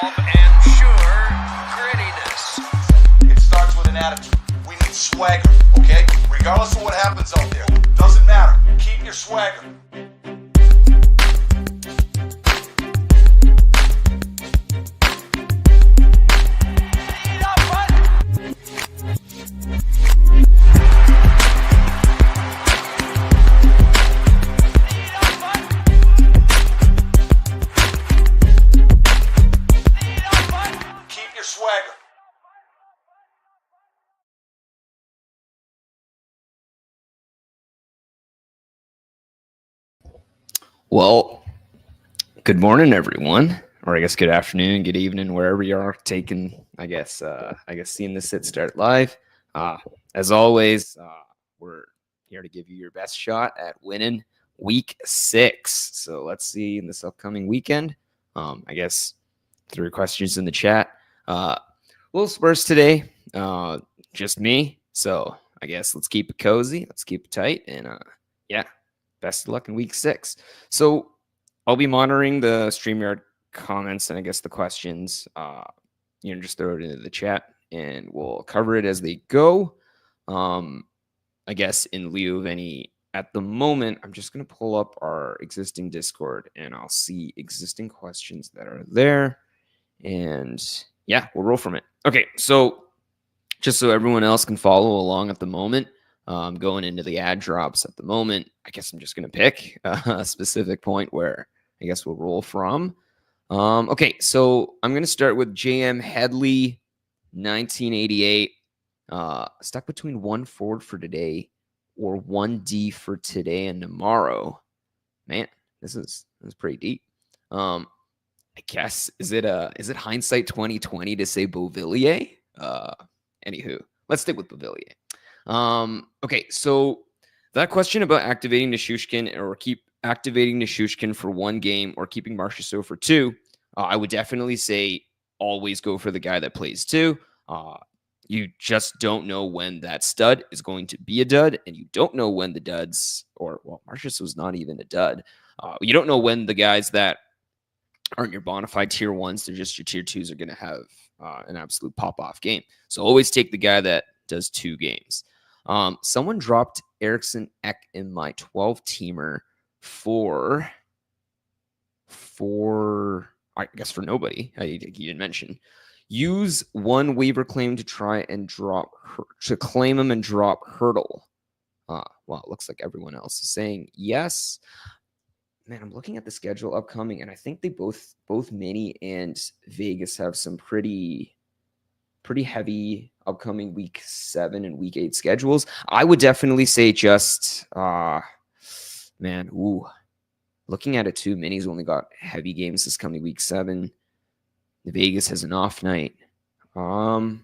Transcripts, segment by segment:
Calm and sure grittiness. It starts with an attitude. We need swagger, okay? Regardless of what happens out there. Doesn't matter. Keep your swagger. Keep your swagger. Well, good morning, everyone, or I guess good afternoon, good evening, wherever you are taking. I guess seeing this sit start live. As always, we're here to give you your best shot at winning Week 6. So let's see in this upcoming weekend. I guess 3 questions in the chat. Little Spurs today, just me. So I guess let's keep it cozy, let's keep it tight, and yeah. Best of luck in Week 6. So I'll be monitoring the StreamYard comments and I guess the questions. Just throw it into the chat and we'll cover it as they go. I guess in lieu of any, at the moment, I'm just going to pull up our existing Discord and I'll see existing questions that are there. And yeah, we'll roll from it. Okay, so just so everyone else can follow along at the moment, going into the ad drops at the moment, I guess I'm just going to pick a specific point where I guess we'll roll from. Okay, so I'm going to start with JM Headley, 1988. Stuck between one forward for today or one D for today and tomorrow. Man, this is pretty deep. I guess is it hindsight 2020 to say Beauvillier? Anywho, let's stick with Beauvillier. Okay, so that question about activating Nichushkin or keep activating Nichushkin for one game or keeping Marchessault for 2, I would definitely say always go for the guy that plays 2. You just don't know when that stud is going to be a dud, and you don't know when the duds, Marchessault was not even a dud. You don't know when the guys that aren't your bona fide tier 1s, they're just your tier 2s, are going to have an absolute pop-off game. So always take the guy that does 2 games. Someone dropped Eriksson Ek in my 12-teamer for I guess for nobody. You didn't mention. Use one waiver claim to try and claim him and drop Hurdle. Well, it looks like everyone else is saying yes. Man, I'm looking at the schedule upcoming, and I think they both Mini and Vegas have some pretty heavy upcoming Week 7 and Week 8 schedules. I would definitely say just, looking at it too, Mini's only got heavy games this coming Week 7. The Vegas has an off night. Well,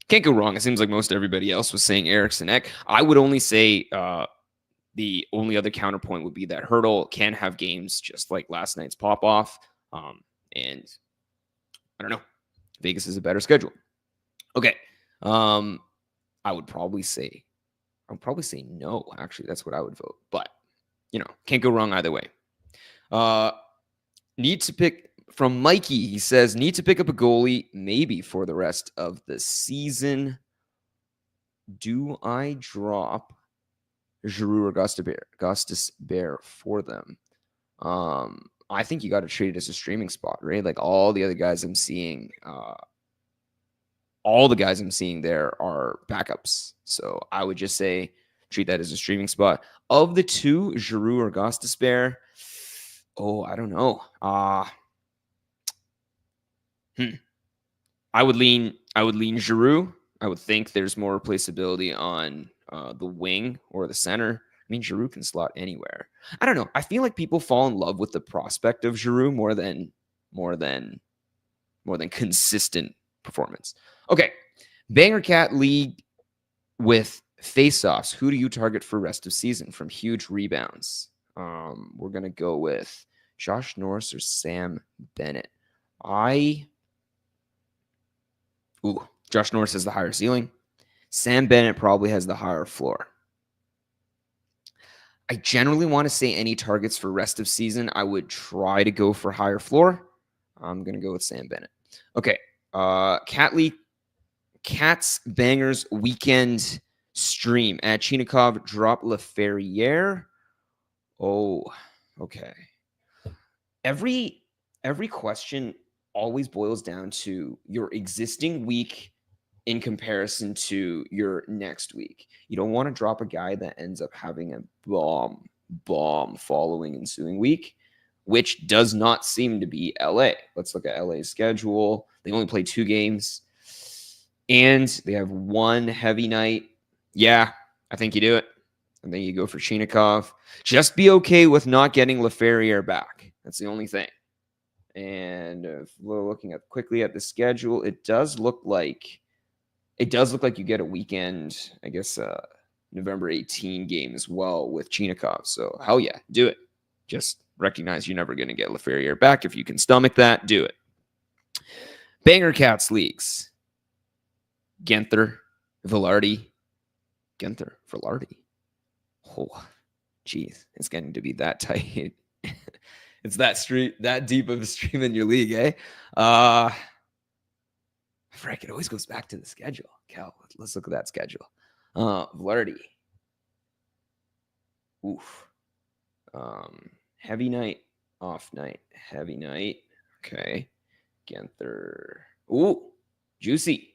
can't go wrong. It seems like most everybody else was saying Eriksson Ek. I would only say the only other counterpoint would be that Hurdle can have games just like last night's pop-off. And I don't know. Vegas is a better schedule. Okay. I would probably say no. Actually, that's what I would vote. But, can't go wrong either way. Need to pick from Mikey. He says, need to pick up a goalie maybe for the rest of the season. Do I drop Giroux or Gostisbehere for them? I think you got to treat it as a streaming spot, right? Like all the guys I'm seeing there are backups. So I would just say treat that as a streaming spot. Of the 2, Giroux or Gostisbehere, I don't know. I would lean Giroux. I would think there's more replaceability on the wing or the center. I mean, Giroux can slot anywhere. I don't know. I feel like people fall in love with the prospect of Giroux more than consistent performance. Okay. Banger Cat League with face-offs. Who do you target for rest of season from huge rebounds? We're going to go with Josh Norris or Sam Bennett. Josh Norris has the higher ceiling. Sam Bennett probably has the higher floor. I generally want to say any targets for rest of season. I would try to go for higher floor. I'm going to go with Sam Bennett. Okay. Cats Bangers weekend stream at Chinikov drop LaFerriere. Oh, okay. Every question always boils down to your existing week in comparison to your next week. You don't want to drop a guy that ends up having a bomb following ensuing week, which does not seem to be LA. Let's look at LA's schedule. They only play 2 games and they have 1 heavy night. Yeah, I think you do it. I think you go for Chinikov. Just be okay with not getting LaFerriere back. That's the only thing. And if we're looking quickly at the schedule, it does look like you get a weekend, I guess, November 18 game as well with Chinikov. So hell yeah, do it. Just recognize you're never going to get LaFerriere back. If you can stomach that, do it. Banger Cats leagues. Genther, Velarde. Oh, geez, it's getting to be that tight. It's that deep of a stream in your league, eh? Frick, it always goes back to the schedule. Cal, let's look at that schedule. Velarde. Oof. Heavy night, off night, heavy night. Okay. Genther. Ooh, juicy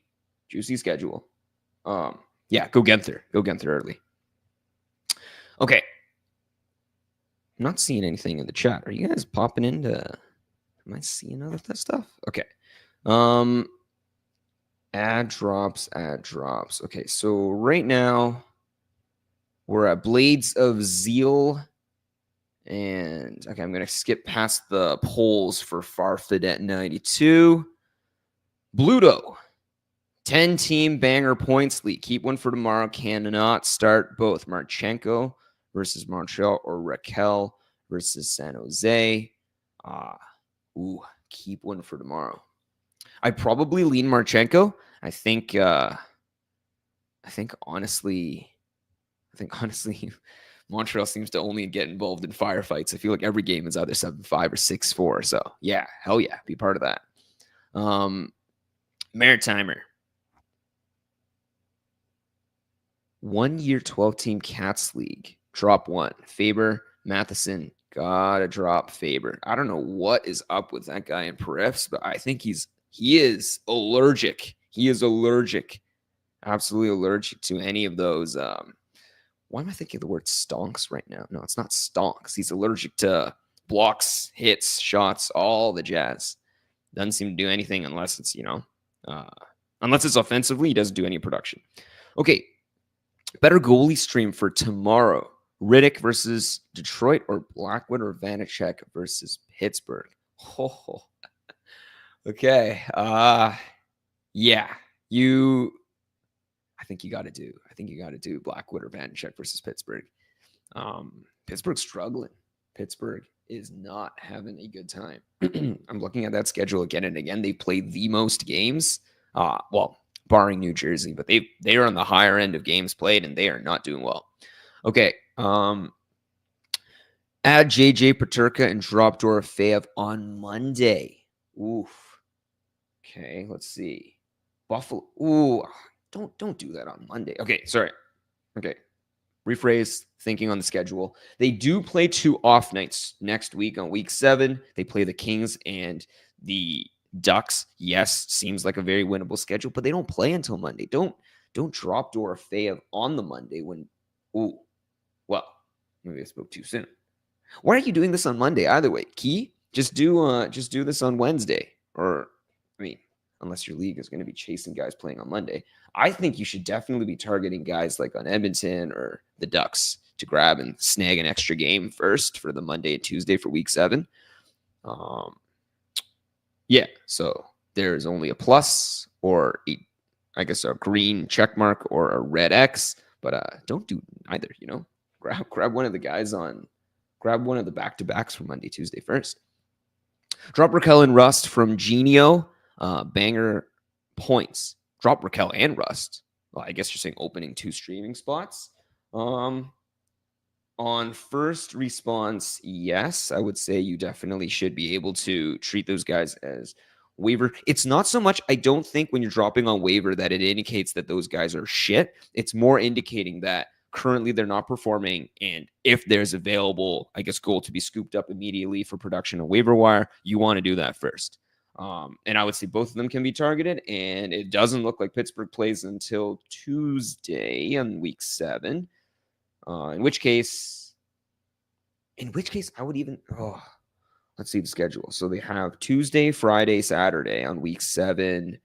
schedule. Yeah, go Genther. Go Genther early. Okay. I'm not seeing anything in the chat. Are you guys popping into? Am I seeing other stuff? Okay. Ad drops. Okay, so right now we're at Blades of Zeal. And okay, I'm gonna skip past the polls for Farfed at 92. Bluto. 10-team banger points league. Keep one for tomorrow. Cannot start both Marchenko versus Montreal or Raquel versus San Jose. Keep one for tomorrow. I'd probably lean Marchenko. I think honestly, Montreal seems to only get involved in firefights. I feel like every game is either 7-5 or 6-4. So yeah, hell yeah, be part of that. Maritimer. 1 year 12-team Cats League. Drop 1. Faber, Matheson. Gotta drop Faber. I don't know what is up with that guy in Periffs, but I think he is allergic. He is allergic. Absolutely allergic to any of those. Why am I thinking of the word stonks right now? No, it's not stonks. He's allergic to blocks, hits, shots, all the jazz. Doesn't seem to do anything unless it's, unless it's offensively, he doesn't do any production. Okay. Better goalie stream for tomorrow. Riddick versus Detroit or Blackwood or Vanacek versus Pittsburgh. Oh. Okay. Yeah. I think you got to do Blackwood or Vanacek versus Pittsburgh. Pittsburgh's struggling. Pittsburgh is not having a good time. I'm looking at that schedule again and again. They played the most games. Barring New Jersey, but they are on the higher end of games played, and they are not doing well. Okay. Add JJ Paterka and drop Dorofeyev on Monday. Oof. Okay, let's see. Buffalo. Ooh, don't do that on Monday. Okay, sorry. Okay. Rephrase, thinking on the schedule. They do play 2 off nights next week on week 7. They play the Kings and the Ducks. Yes, seems like a very winnable schedule, but they don't play until Monday. Don't drop Dorofeyev on the Monday when maybe I spoke too soon. Why are you doing this on Monday? Either way, Key, just do this on Wednesday. Or unless your league is going to be chasing guys playing on Monday. I think you should definitely be targeting guys like on Edmonton or the Ducks to grab and snag an extra game first for the Monday and Tuesday for week 7. Yeah, so there's only a plus or a green check mark or a red X, but don't do either, Grab one of the guys grab one of the back-to-backs from Monday, Tuesday first. Drop Raquel and Rust from Genio, banger points. Drop Raquel and Rust. Well, I guess you're saying opening 2 streaming spots. On On first response, yes, I would say you definitely should be able to treat those guys as waiver. It's not so much, I don't think when you're dropping on waiver that it indicates that those guys are shit. It's more indicating that currently they're not performing. And if there's available, I guess, goal to be scooped up immediately for production on waiver wire, you want to do that first. And I would say both of them can be targeted. And it doesn't look like Pittsburgh plays until Tuesday on week 7. In which case I would even, let's see the schedule. So they have Tuesday, Friday, Saturday on week 7.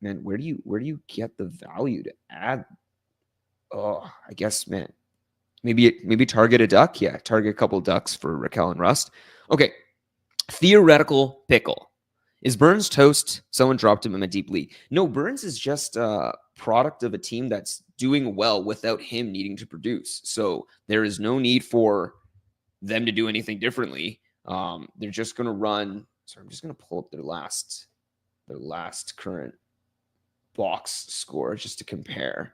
Man, where do you get the value to add? I guess, man, maybe target a duck. Yeah, target a couple ducks for Raquel and Rust. Okay, theoretical pickle. Is Burns toast? Someone dropped him in a deep league. No, Burns is just a product of a team that's doing well without him needing to produce. So there is no need for them to do anything differently. They're just going to run. Sorry, I'm just going to pull up their last current box score just to compare.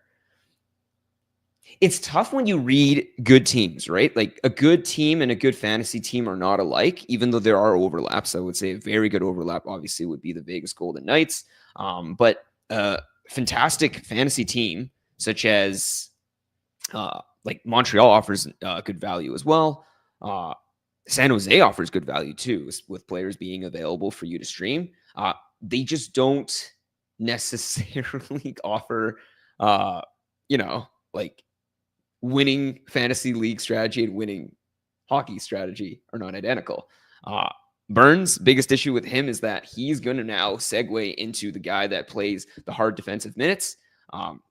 It's tough when you read good teams, right? Like a good team and a good fantasy team are not alike, even though there are overlaps. I would say a very good overlap, obviously, would be the Vegas Golden Knights. But a fantastic fantasy team, such as like Montreal, offers good value as well. San Jose offers good value too, with players being available for you to stream. They just don't necessarily offer, like winning fantasy league strategy and winning hockey strategy are not identical. Burns' biggest issue with him is that he's going to now segue into the guy that plays the hard defensive minutes.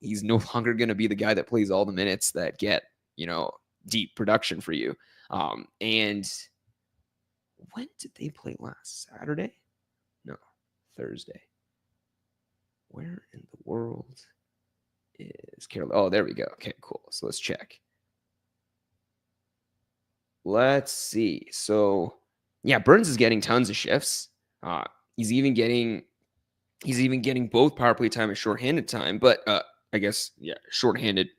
He's no longer going to be the guy that plays all the minutes that get, deep production for you. And when did they play last? Saturday? No, Thursday. Where in the world is Carolina? Oh, there we go. Okay, cool. So let's check. Let's see. So yeah, Burns is getting tons of shifts. He's even getting both power play time and shorthanded time. But I guess shorthanded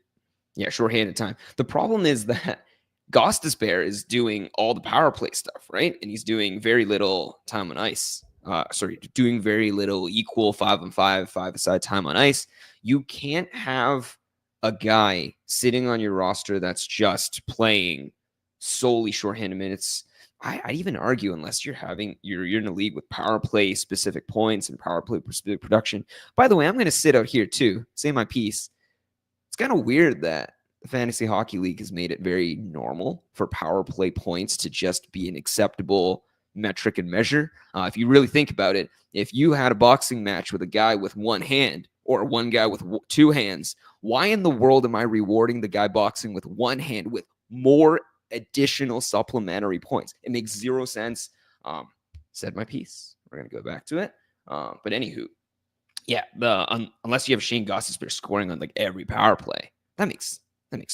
time. The problem is that Gostisbehere is doing all the power play stuff, right? And he's doing very little time on ice. Doing very little equal 5-on-5, 5-a-side time on ice. You can't have a guy sitting on your roster that's just playing solely shorthanded minutes. I'd even argue, unless you're in a league with power play specific points and power play specific production. By the way, I'm going to sit out here too, say my piece. It's kind of weird that the Fantasy Hockey League has made it very normal for power play points to just be an acceptable metric and measure. If you really think about it, if you had a boxing match with a guy with one hand or one guy with two hands, why in the world am I rewarding the guy boxing with one hand with more additional supplementary points? It makes zero sense. Said my piece. We're going to go back to it. But anywho, yeah, unless you have Shane Gostisbehere scoring on like every power play, that makes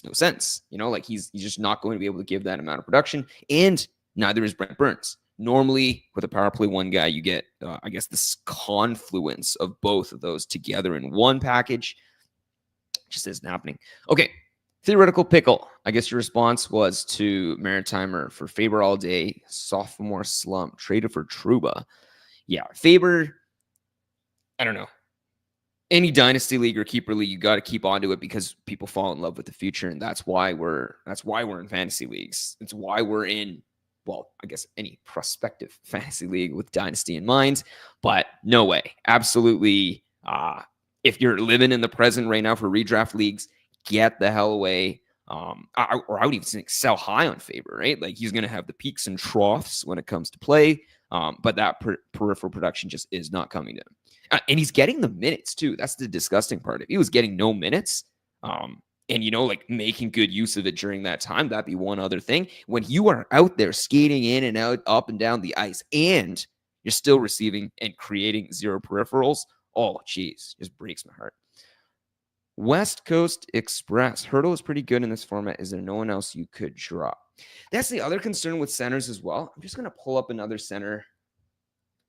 no sense. Like he's just not going to be able to give that amount of production, and neither is Brent Burns. Normally, with a power play one guy, you get, I guess, this confluence of both of those together in one package. Just isn't happening. Okay, theoretical pickle. I guess your response was to Maritimer for Faber all day, sophomore slump, traded for Trouba. Yeah, Faber, I don't know. Any dynasty league or keeper league, you got to keep onto it because people fall in love with the future, and that's why we're in fantasy leagues. It's why we're in, well, I guess any prospective fantasy league with dynasty in mind. But no way, absolutely. If you're living in the present right now for redraft leagues, get the hell away. I would even think sell high on Faber, right? Like he's going to have the peaks and troughs when it comes to play, but that peripheral production just is not coming to him. And he's getting the minutes too. That's the disgusting part. If he was getting no minutes, and like making good use of it during that time, that'd be one other thing. When you are out there skating in and out, up and down the ice, and you're still receiving and creating zero peripherals, oh geez, just breaks my heart. West Coast Express. Hurdle is pretty good in this format. Is there no one else you could drop? That's the other concern with centers as well. I'm just going to pull up another center.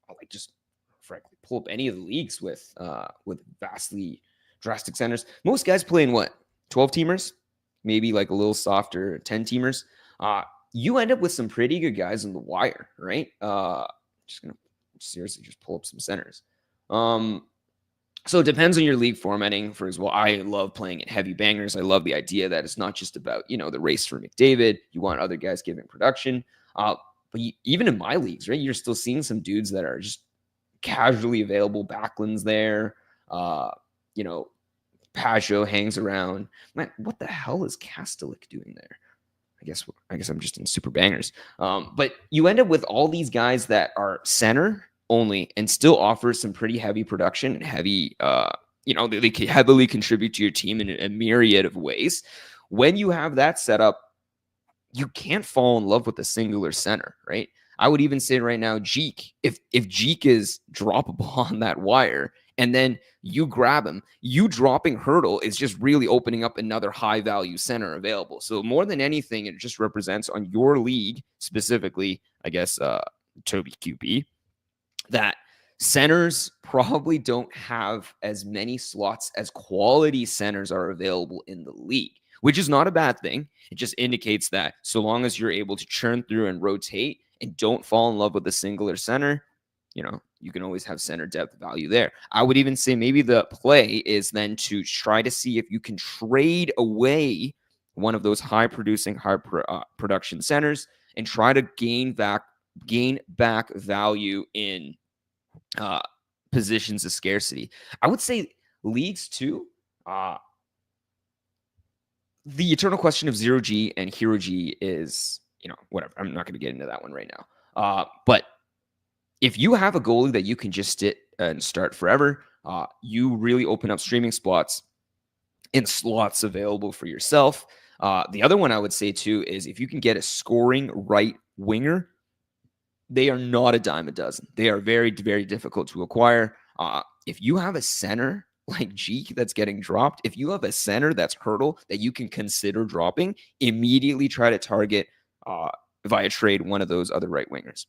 I'll just frankly pull up any of the leagues with vastly drastic centers. Most guys play in what? 12 teamers? maybe like a little softer 10-teamers, you end up with some pretty good guys on the wire, right? Just going to seriously just pull up some centers. So it depends on your league formatting. For example, I love playing in heavy bangers. I love the idea that it's not just about, the race for McDavid. You want other guys giving production. But even in my leagues, right, you're still seeing some dudes that are just casually available. Backlund's there. Pajot hangs around. Man, what the hell is Kastelik doing there? I guess I'm just in super bangers. But you end up with all these guys that are center only and still offer some pretty heavy production and heavy, they can heavily contribute to your team in a myriad of ways. When you have that set up, you can't fall in love with a singular center, right? I would even say right now, Jeek, if Jeek is droppable on that wire and then you grab him, you dropping Hurdle is just really opening up another high value center available. So more than anything, it just represents on your league specifically, I guess, Toby QB, that centers probably don't have as many slots as quality centers are available in the league, which is not a bad thing. It just indicates that so long as you're able to churn through and rotate and don't fall in love with a singular center, you can always have center depth value there. I would even say maybe the play is then to try to see if you can trade away one of those high producing, high production centers and try to gain back value in positions of scarcity. I would say leagues too. The eternal question of 0G and Hero G is, whatever. I'm not going to get into that one right now. But if you have a goalie that you can just sit and start forever, you really open up streaming spots and slots available for yourself. The other one I would say too is if you can get a scoring right winger, they are not a dime a dozen. They are very, very difficult to acquire. If you have a center like Jeek that's getting dropped, if you have a center that's Hurdle that you can consider dropping, immediately try to target via trade one of those other right wingers.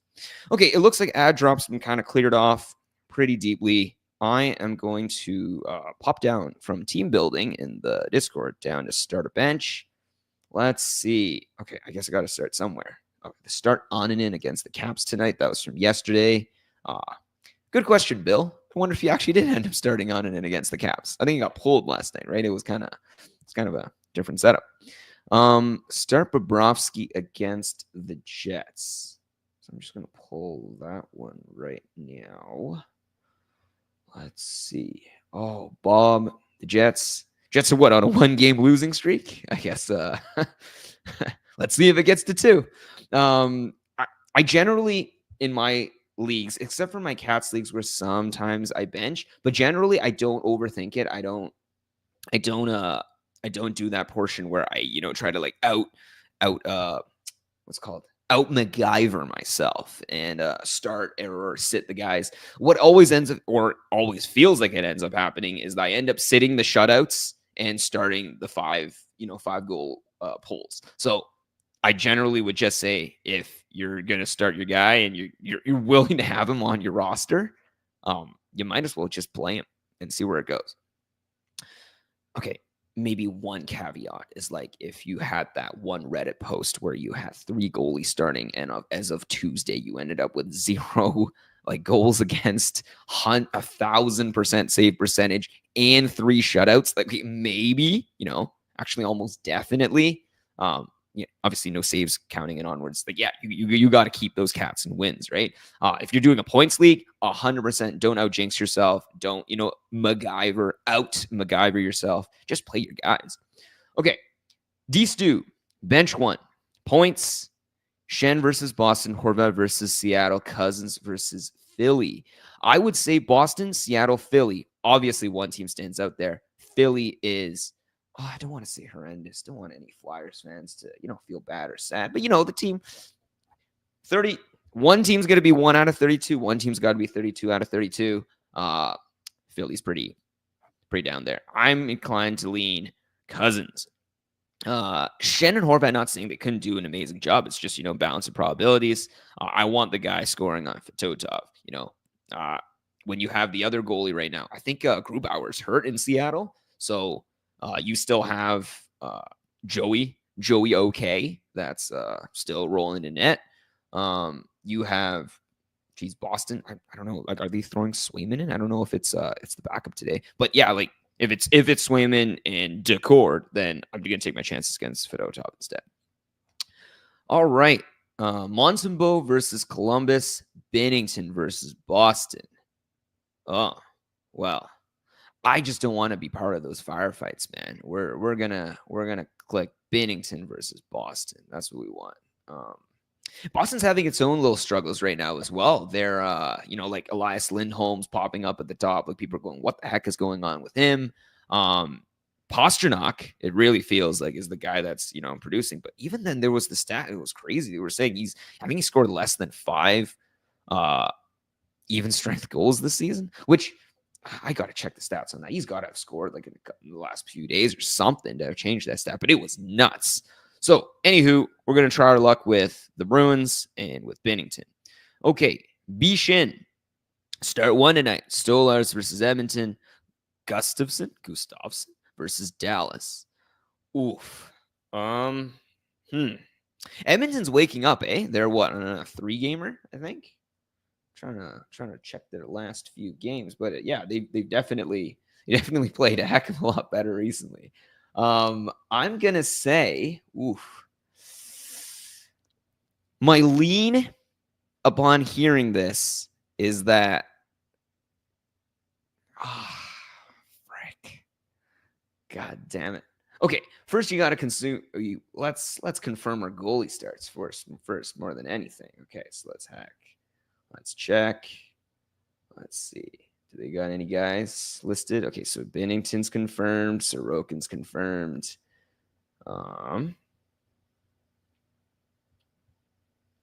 Okay, it looks like ad drops been kind of cleared off pretty deeply. I am going to pop down from team building in the Discord down to start a bench. Let's see. Okay, I guess I got to start somewhere. Okay, the start on and in against the Caps tonight. That was from yesterday. Good question, Bill. I wonder if you actually did end up starting on and in against the Caps. I think he got pulled last night, right? It's kind of a different setup. Start Bobrovsky against the Jets. So I'm just going to pull that one right now. Let's see. Oh, Bob, the Jets. Jets are what, on a 1-game losing streak? I guess. Let's see if it gets to 2. I generally, in my leagues, except for my Cats leagues where sometimes I bench, but generally I don't overthink it. I don't do that portion where I, try to like out MacGyver myself and start or sit the guys. What always ends up, or always feels like it ends up happening, is that I end up sitting the shutouts and starting the 5-goal pulls. So I generally would just say, if you're gonna start your guy and you're willing to have him on your roster, you might as well just play him and see where it goes. Okay. Maybe one caveat is like if you had that one Reddit post where you had 3 goalies starting and as of Tuesday you ended up with 0 like goals against, 1,000% save percentage and 3 shutouts, like maybe, actually almost definitely, obviously no saves counting and onwards. Like, yeah, you got to keep those Cats and wins, right? If you're doing a points league, 100% don't out jinx yourself. Don't, MacGyver yourself. Just play your guys. Okay. D-Stew, bench 1. Points, Shen versus Boston, Horvat versus Seattle, Cousins versus Philly. I would say Boston, Seattle, Philly. Obviously, one team stands out there. Philly is... I don't want to say horrendous. Don't want any Flyers fans to, feel bad or sad. But, the team, 30, one team's going to be 1 out of 32. One team's got to be 32 out of 32. Philly's pretty down there. I'm inclined to lean Cousins. Shen and Horvat, not saying they couldn't do an amazing job. It's just, balance of probabilities. I want the guy scoring on Totov. When you have the other goalie right now, I think Grubauer's hurt in Seattle. So, you still have Joey OK. That's still rolling in net. You have, geez, Boston. I don't know. Like, are they throwing Swayman in? I don't know if it's the backup today. But yeah, like if it's Swayman and Decord, then I'm gonna take my chances against Fedotov instead. All right. Montembeault versus Columbus. Binnington versus Boston. Oh, well. I just don't want to be part of those firefights, man. We're gonna click Binnington versus Boston. That's what we want. Boston's having its own little struggles right now as well. They're like Elias Lindholm's popping up at the top. Like, people are going, what the heck is going on with him? Pastrnak, it really feels like, is the guy that's producing. But even then, there was the stat. It was crazy. They were saying I think he scored less than 5 even strength goals this season, which I got to check the stats on that. He's got to have scored like in the last few days or something to have changed that stat, but it was nuts. So, anywho, we're going to try our luck with the Bruins and with Binnington. Okay, Bishin. Start 1 tonight. Stolars versus Edmonton. Gustafsson versus Dallas. Oof. Edmonton's waking up, eh? They're what, on a 3-gamer, I think? Trying to check their last few games, but yeah, they've definitely played a heck of a lot better recently. I'm gonna say, my lean upon hearing this is that, frick, god damn it. Okay, first you got to let's confirm our goalie starts first more than anything. Okay, so let's hack. Let's check. Let's see. Do they got any guys listed? Okay, so Binnington's confirmed. Sorokin's confirmed.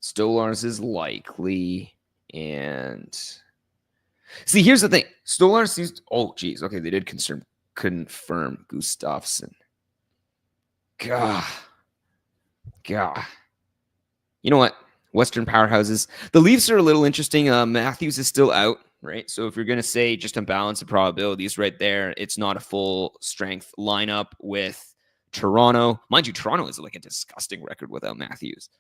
Stolarz is likely. And see, here's the thing. Stolarz seems. Oh, geez. Okay, they did confirm Gustafsson. God. You know what? Western powerhouses. The Leafs are a little interesting. Matthews is still out, right? So if you're going to say just on balance of probabilities right there, it's not a full strength lineup with Toronto. Mind you, Toronto is like a disgusting record without Matthews.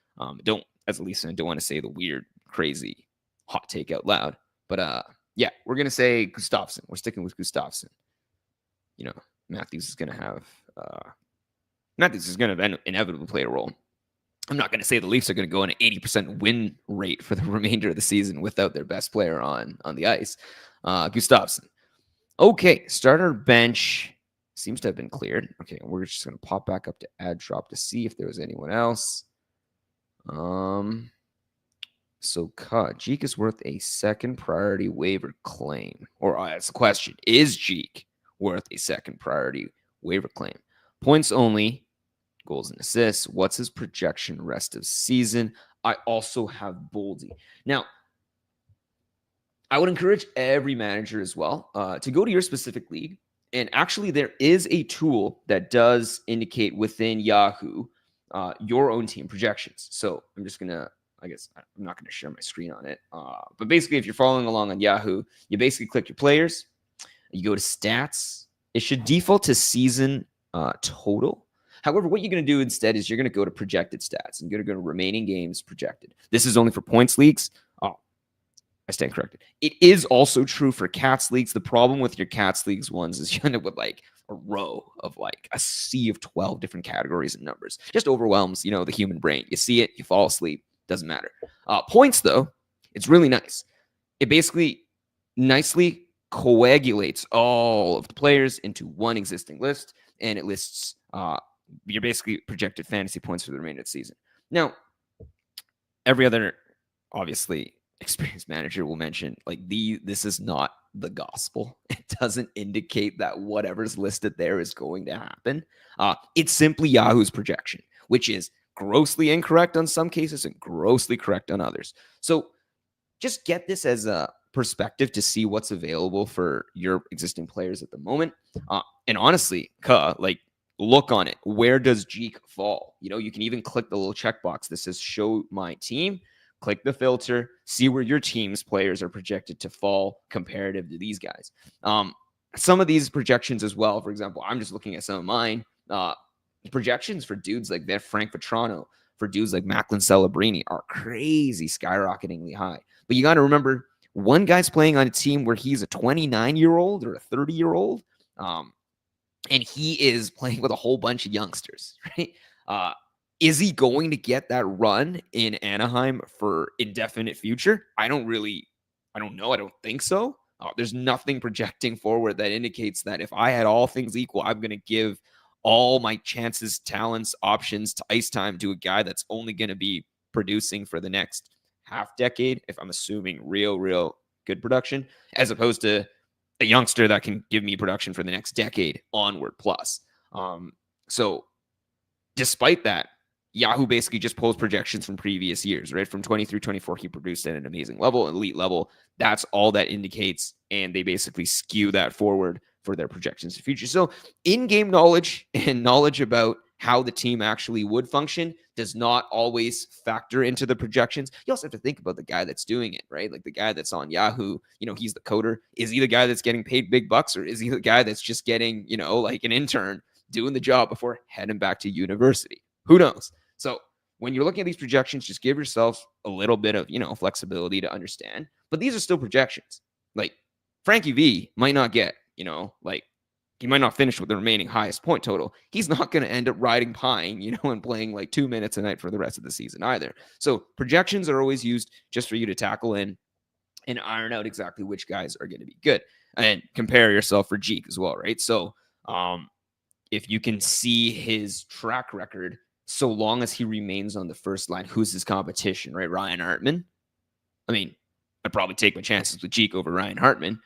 As a Leafs fan, I don't want to say the weird, crazy hot take out loud. But yeah, we're going to say Gustafsson. We're sticking with Gustafsson. Matthews is going to inevitably play a role. I'm not going to say the Leafs are going to go on an 80% win rate for the remainder of the season without their best player on the ice. Gustafsson. Okay, starter bench seems to have been cleared. Okay, we're just going to pop back up to ad drop to see if there was anyone else. So Jeek is worth a second priority waiver claim. Or that's the question. Is Jeek worth a second priority waiver claim? Points only. Goals and assists. What's his projection rest of season? I also have Boldy. Now, I would encourage every manager as well to go to your specific league. And actually, there is a tool that does indicate within Yahoo your own team projections. So I'm just going to, I'm not going to share my screen on it. But basically, if you're following along on Yahoo, you basically click your players. You go to stats. It should default to season total. However, what you're going to do instead is you're going to go to projected stats and you're going to go to remaining games projected. This is only for points leagues. Oh, I stand corrected. It is also true for Cats leagues. The problem with your Cats leagues ones is you end up with like a row of like a sea of 12 different categories and numbers. Just overwhelms, the human brain. You see it, you fall asleep. Doesn't matter. Points, though, it's really nice. It basically nicely coagulates all of the players into one existing list, and it lists your basically projected fantasy points for the remainder of the season. Now, every other, obviously, experienced manager will mention, this is not the gospel. It doesn't indicate that whatever's listed there is going to happen. It's simply Yahoo's projection, which is grossly incorrect on some cases and grossly correct on others. So just get this as a perspective to see what's available for your existing players at the moment. And honestly, look on it. Where does Jeek fall? You can even click the little checkbox that says show my team. Click the filter, see where your team's players are projected to fall comparative to these guys. Some of these projections as well, for example, I'm just looking at some of mine. projections for dudes like Frank Vetrano, for dudes like Macklin Celebrini are crazy, skyrocketingly high. But you got to remember, one guy's playing on a team where he's a 29-year-old or a 30-year-old, and he is playing with a whole bunch of youngsters, right? Is he going to get that run in Anaheim for indefinite future? I don't know. I don't think so. There's nothing projecting forward that indicates that if I had all things equal, I'm going to give all my chances, talents, options to ice time to a guy that's only going to be producing for the next half decade, if I'm assuming real good production, as opposed to a youngster that can give me production for the next decade onward plus. So despite that, Yahoo basically just pulls projections from previous years, right? From 23, 24, he produced at an amazing level, elite level. That's all that indicates. And they basically skew that forward for their projections in the future. So in-game knowledge and knowledge about how the team actually would function does not always factor into the projections. You also have to think about the guy that's doing it, right? Like the guy that's on Yahoo, he's the coder. Is he the guy that's getting paid big bucks, or is he the guy that's just getting, like an intern doing the job before heading back to university? Who knows? So when you're looking at these projections, just give yourself a little bit of, flexibility to understand. But these are still projections. Like Frankie V might not get, he might not finish with the remaining highest point total. He's not going to end up riding pine, and playing like 2 minutes a night for the rest of the season either. So projections are always used just for you to tackle in and iron out exactly which guys are going to be good, and compare yourself for Jeek as well, right? So if you can see his track record, so long as he remains on the first line, who's his competition, right? Ryan Hartman. I mean, I'd probably take my chances with Jeek over Ryan Hartman.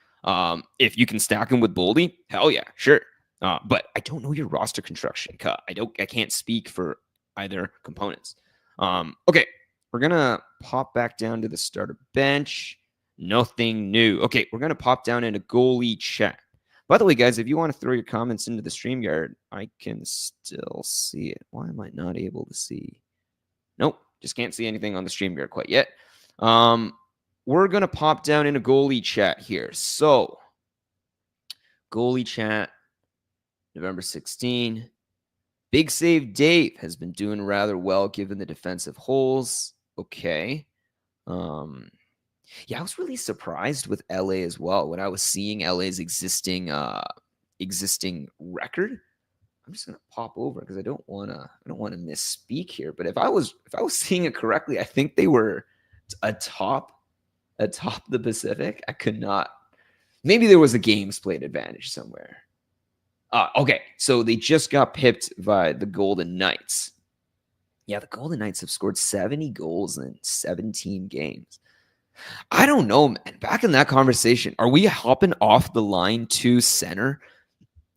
If you can stack him with Boldy, hell yeah, sure. But I don't know your roster construction cut. I can't speak for either components. Okay, we're gonna pop back down to the starter bench. Nothing new. Okay, we're gonna pop down into goalie chat. By the way, guys, if you want to throw your comments into the StreamYard, I can still see it. Why am I not able to see? Nope, just can't see anything on the StreamYard quite yet. We're going to pop down into goalie chat here. So, goalie chat, November 16. Big Save Dave has been doing rather well given the defensive holes. Okay. Yeah, I was really surprised with LA as well when I was seeing LA's existing record. I'm just gonna pop over because I don't wanna misspeak here. But if I was seeing it correctly, I think they were atop the Pacific. I could not. Maybe there was a games played advantage somewhere. Okay, so they just got pipped by the Golden Knights. Yeah, the Golden Knights have scored 70 goals in 17 games. I don't know, man. Back in that conversation, are we hopping off the line to center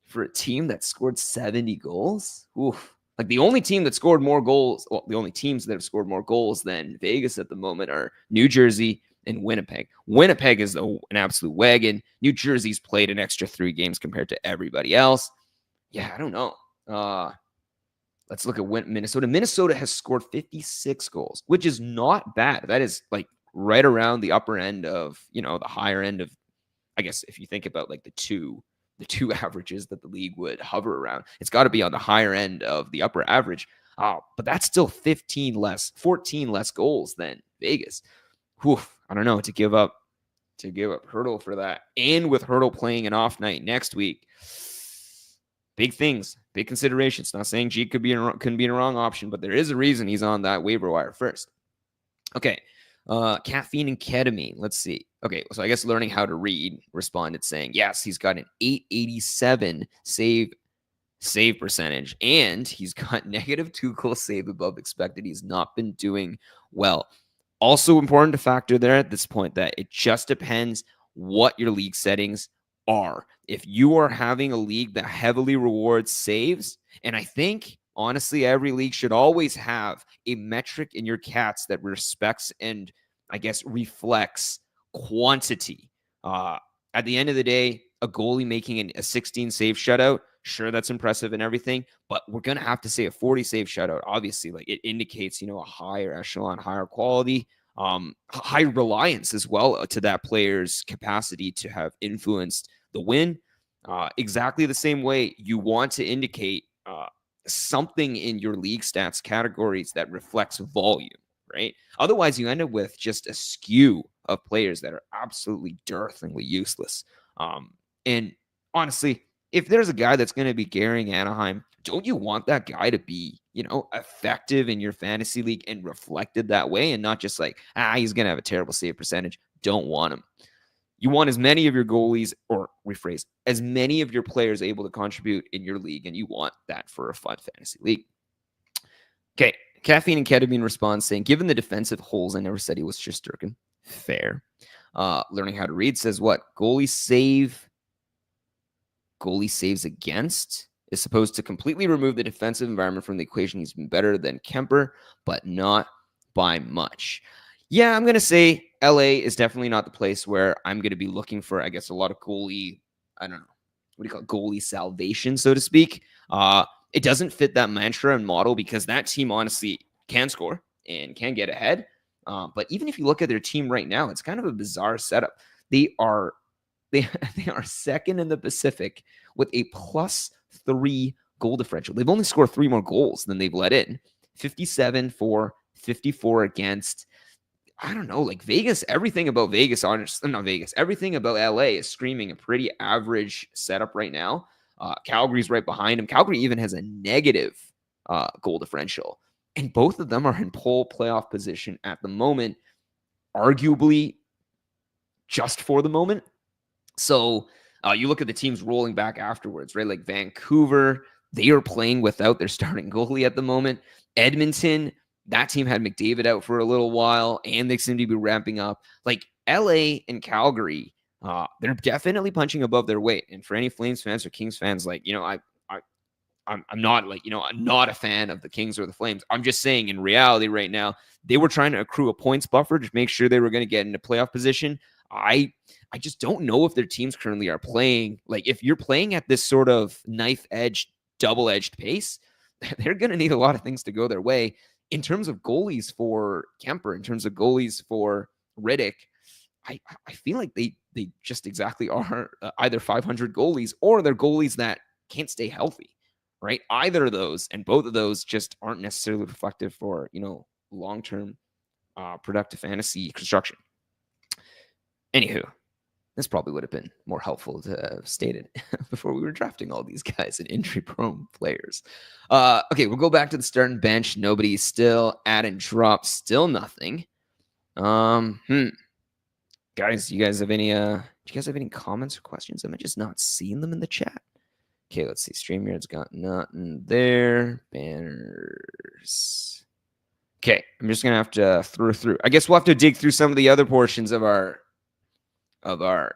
for a team that scored 70 goals? Oof. Like the only team that scored more goals, well, the only teams that have scored more goals than Vegas at the moment are New Jersey and Winnipeg. Winnipeg is an absolute wagon. New Jersey's played an extra 3 games compared to everybody else. Yeah, I don't know. Let's look at Minnesota. Minnesota has scored 56 goals, which is not bad. That is like right around the upper end of, the higher end of, I guess, if you think about like the two averages that the league would hover around, it's got to be on the higher end of the upper average. But that's still 14 less goals than Vegas. Whew, I don't know, to give up Hurdle for that. And with Hurdle playing an off night next week, big things, big considerations. Not saying G couldn't be a wrong option, but there is a reason he's on that waiver wire first. Okay. Caffeine and ketamine. Let's see. Okay, so I guess learning how to read responded saying, yes, he's got an 887 save percentage, and he's got -2 goal save above expected. He's not been doing well. Also important to factor there at this point that it just depends what your league settings are. If you are having a league that heavily rewards saves, and I think honestly, every league should always have a metric in your cats that respects and, I guess, reflects quantity. At the end of the day, a goalie making a 16 save shutout, sure, that's impressive and everything, but we're going to have to say a 40 save shutout. Obviously, like it indicates, a higher echelon, higher quality, high reliance as well to that player's capacity to have influenced the win. Exactly the same way you want to indicate something in your league stats categories that reflects volume, right? Otherwise, you end up with just a skew of players that are absolutely dearthingly useless. And honestly, if there's a guy that's going to be carrying Anaheim, don't you want that guy to be, effective in your fantasy league and reflected that way, and not just like, he's going to have a terrible save percentage? Don't want him. You want as many of your goalies, or rephrase, as many of your players able to contribute in your league, and you want that for a fun fantasy league. Okay, Caffeine and Ketamine response saying, given the defensive holes, I never said he was Shesterkin. Fair. Learning how to read says what? Goalie saves against is supposed to completely remove the defensive environment from the equation. He's been better than Kemper, but not by much. Yeah, I'm going to say LA is definitely not the place where I'm going to be looking for, I guess, a lot of goalie, I don't know, what do you call it? Goalie salvation, so to speak. It doesn't fit that mantra and model because that team honestly can score and can get ahead. But even if you look at their team right now, it's kind of a bizarre setup. They are second in the Pacific with a +3 goal differential. They've only scored 3 more goals than they've let in. 57 for, 54 against. I don't know, like Vegas, everything about Vegas, not Vegas, everything about LA is screaming a pretty average setup right now. Calgary's right behind him. Calgary even has a negative goal differential. And both of them are in pole playoff position at the moment, arguably just for the moment. So you look at the teams rolling back afterwards, right? Like Vancouver, they are playing without their starting goalie at the moment. Edmonton, that team had McDavid out for a little while, and they seem to be ramping up. Like LA and Calgary, they're definitely punching above their weight. And for any Flames fans or Kings fans, like, I'm not like, I'm not a fan of the Kings or the Flames. I'm just saying in reality right now, they were trying to accrue a points buffer to make sure they were going to get into playoff position. I just don't know if their teams currently are playing. Like if you're playing at this sort of knife-edged, double-edged pace, they're going to need a lot of things to go their way. In terms of goalies for Kemper, in terms of goalies for Rittich, I feel like they just exactly are either 500 goalies or they're goalies that can't stay healthy, right? Either of those, and both of those just aren't necessarily reflective for, long-term productive fantasy construction. Anywho, this probably would have been more helpful to have stated before we were drafting all these guys and injury-prone players. Okay, we'll go back to the starting bench. Nobody still. Add and drop, still nothing. Guys, you guys have any? Do you guys have any comments or questions? Am I just not seeing them in the chat? Okay, let's see. StreamYard's got nothing there. Banners. Okay, I'm just gonna have to through. I guess we'll have to dig through some of the other portions of our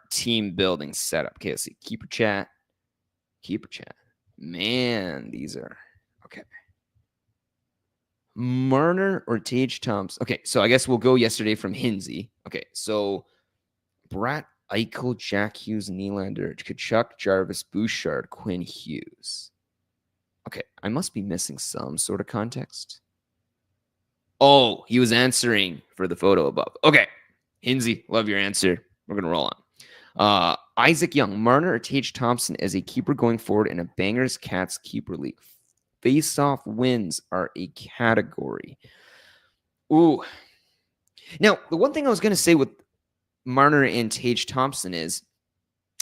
team building setup. Okay, let's see. Keeper chat. Man, these are okay. Marner or Tage Thompson. Okay, so I guess we'll go yesterday from Hinsey. Okay, so Brat, Eichel, Jack Hughes, Nylander, Tkachuk, Jarvis, Bouchard, Quinn Hughes. Okay, I must be missing some sort of context. Oh, he was answering for the photo above. Okay, Hinsey, love your answer. We're going to roll on. Isaac Young, Marner or Tage Thompson as a keeper going forward in a Bangers Cats keeper league. Face-off wins are a category. Ooh. Now, the one thing I was going to say with Marner and Tage Thompson is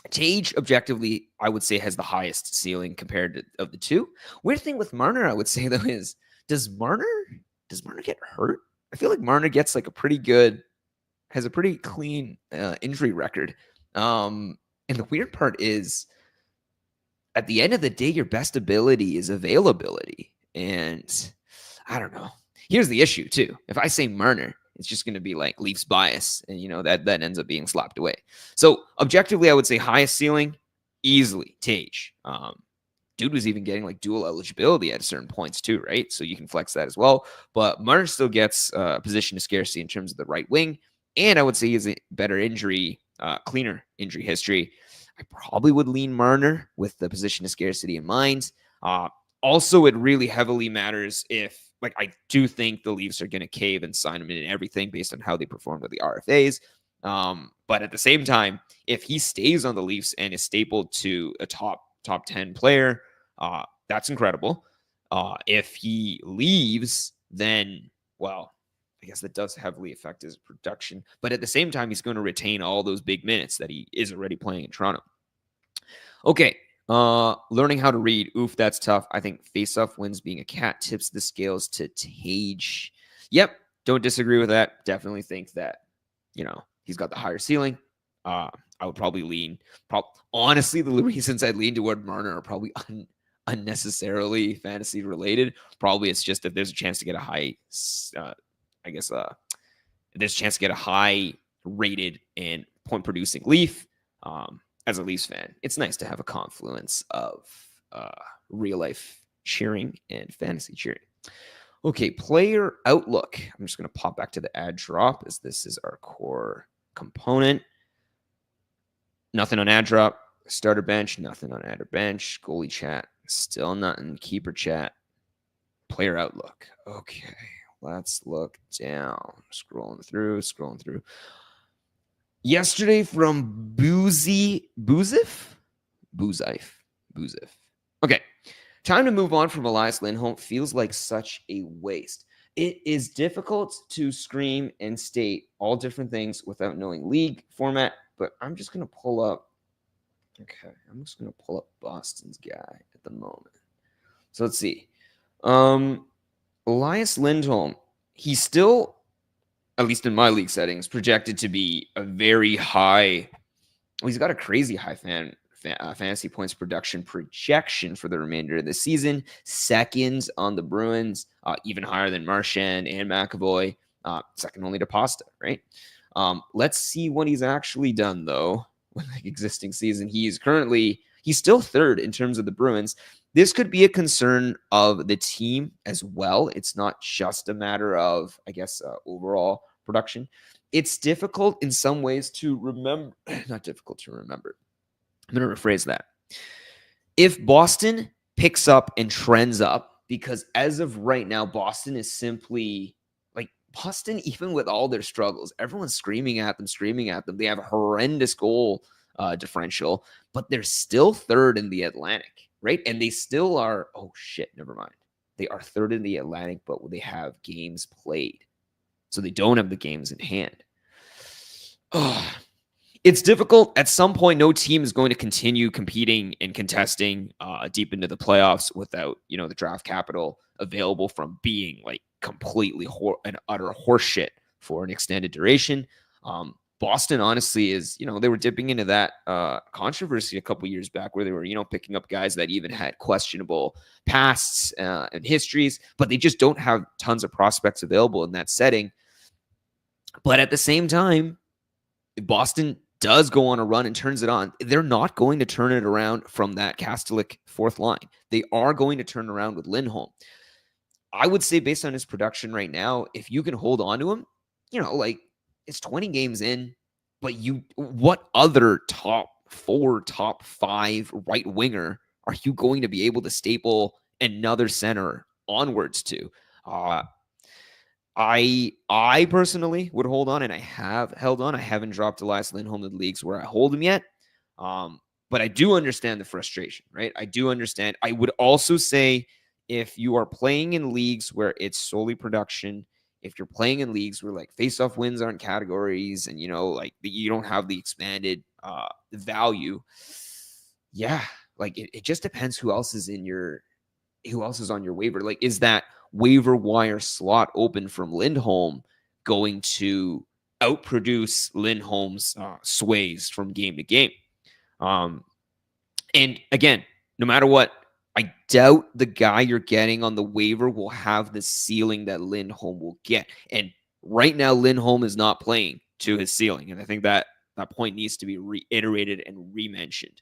Tage, objectively, I would say, has the highest ceiling compared to of the two. Weird thing with Marner, I would say, though, is does Marner get hurt? I feel like Marner gets like has a pretty clean injury record. And the weird part is, at the end of the day, your best ability is availability. And I don't know. Here's the issue, too. If I say Marner, it's just going to be like Leafs bias. And, that ends up being slapped away. So, objectively, I would say highest ceiling, easily, Tage. Dude was even getting like dual eligibility at certain points, too, right? So, you can flex that as well. But Marner still gets a position of scarcity in terms of the right wing. And I would say he has a better cleaner injury history. I probably would lean Marner with the position of scarcity in mind. Also, it really heavily matters if, I do think the Leafs are going to cave and sign him in everything based on how they performed with the RFAs. But at the same time, if he stays on the Leafs and is stapled to a top 10 player, that's incredible. If he leaves, then, well, I guess that does heavily affect his production. But at the same time, he's going to retain all those big minutes that he is already playing in Toronto. Okay. Learning how to read. Oof, that's tough. I think faceoff wins being a cat tips the scales to Tage. Yep. Don't disagree with that. Definitely think that, he's got the higher ceiling. I would probably lean. Honestly, the reasons I'd lean toward Marner are probably unnecessarily fantasy related. Probably it's just that there's a chance to get a high, there's a chance to get a high rated and point producing Leaf. As a Leafs fan, it's nice to have a confluence of real life cheering and fantasy cheering. Okay, player outlook. I'm just going to pop back to the ad drop as this is our core component. Nothing on ad drop. Starter bench, nothing on adder bench. Goalie chat, still nothing. Keeper chat. Player outlook. Okay, let's look down. Scrolling through. Yesterday from Boozif. Okay, time to move on from Elias Lindholm. Feels like such a waste. It is difficult to scream and state all different things without knowing league format, but I'm just going to pull up. Okay, I'm just going to pull up Boston's guy at the moment. So let's see. Elias Lindholm, he's still, at least in my league settings, projected to be a very high. Well, he's got a crazy high fantasy points production projection for the remainder of the season. Second on the Bruins, even higher than Marchand and McAvoy. Second only to Pasta, right? Let's see what he's actually done, though, with the existing season. He's still third in terms of the Bruins. This could be a concern of the team as well. It's not just a matter of, I guess, overall production. It's difficult in some ways to remember. Not difficult to remember. I'm going to rephrase that. If Boston picks up and trends up, because as of right now, Boston is simply like Boston, even with all their struggles, everyone's screaming at them. They have a horrendous goal differential, but they're still third in the Atlantic, right? And they still are, oh shit, never mind. They are third in the Atlantic, but they have games played. So they don't have the games in hand. Oh, it's difficult. At some point, no team is going to continue competing and contesting deep into the playoffs without, the draft capital available from being like completely an utter horseshit for an extended duration. Boston, honestly, is, they were dipping into that controversy a couple years back where they were, picking up guys that even had questionable pasts and histories, but they just don't have tons of prospects available in that setting. But at the same time, if Boston does go on a run and turns it on, they're not going to turn it around from that Kastelik fourth line. They are going to turn around with Lindholm. I would say based on his production right now, if you can hold on to him, it's 20 games in, but what other top 4, top 5 right winger are you going to be able to staple another center onwards to? I personally would hold on, and I have held on. I haven't dropped Elias Lindholm in the leagues where I hold him yet. But I do understand the frustration, right? I do understand. I would also say if you are playing in leagues where it's solely production, if you're playing in leagues where like face-off wins aren't categories and, you don't have the expanded value, yeah, it just depends who else is on your waiver. Like, is that waiver wire slot open from Lindholm going to outproduce Lindholm's sways from game to game? And again, no matter what, I doubt the guy you're getting on the waiver will have the ceiling that Lindholm will get. And right now, Lindholm is not playing to his ceiling. And I think that point needs to be reiterated and re-mentioned.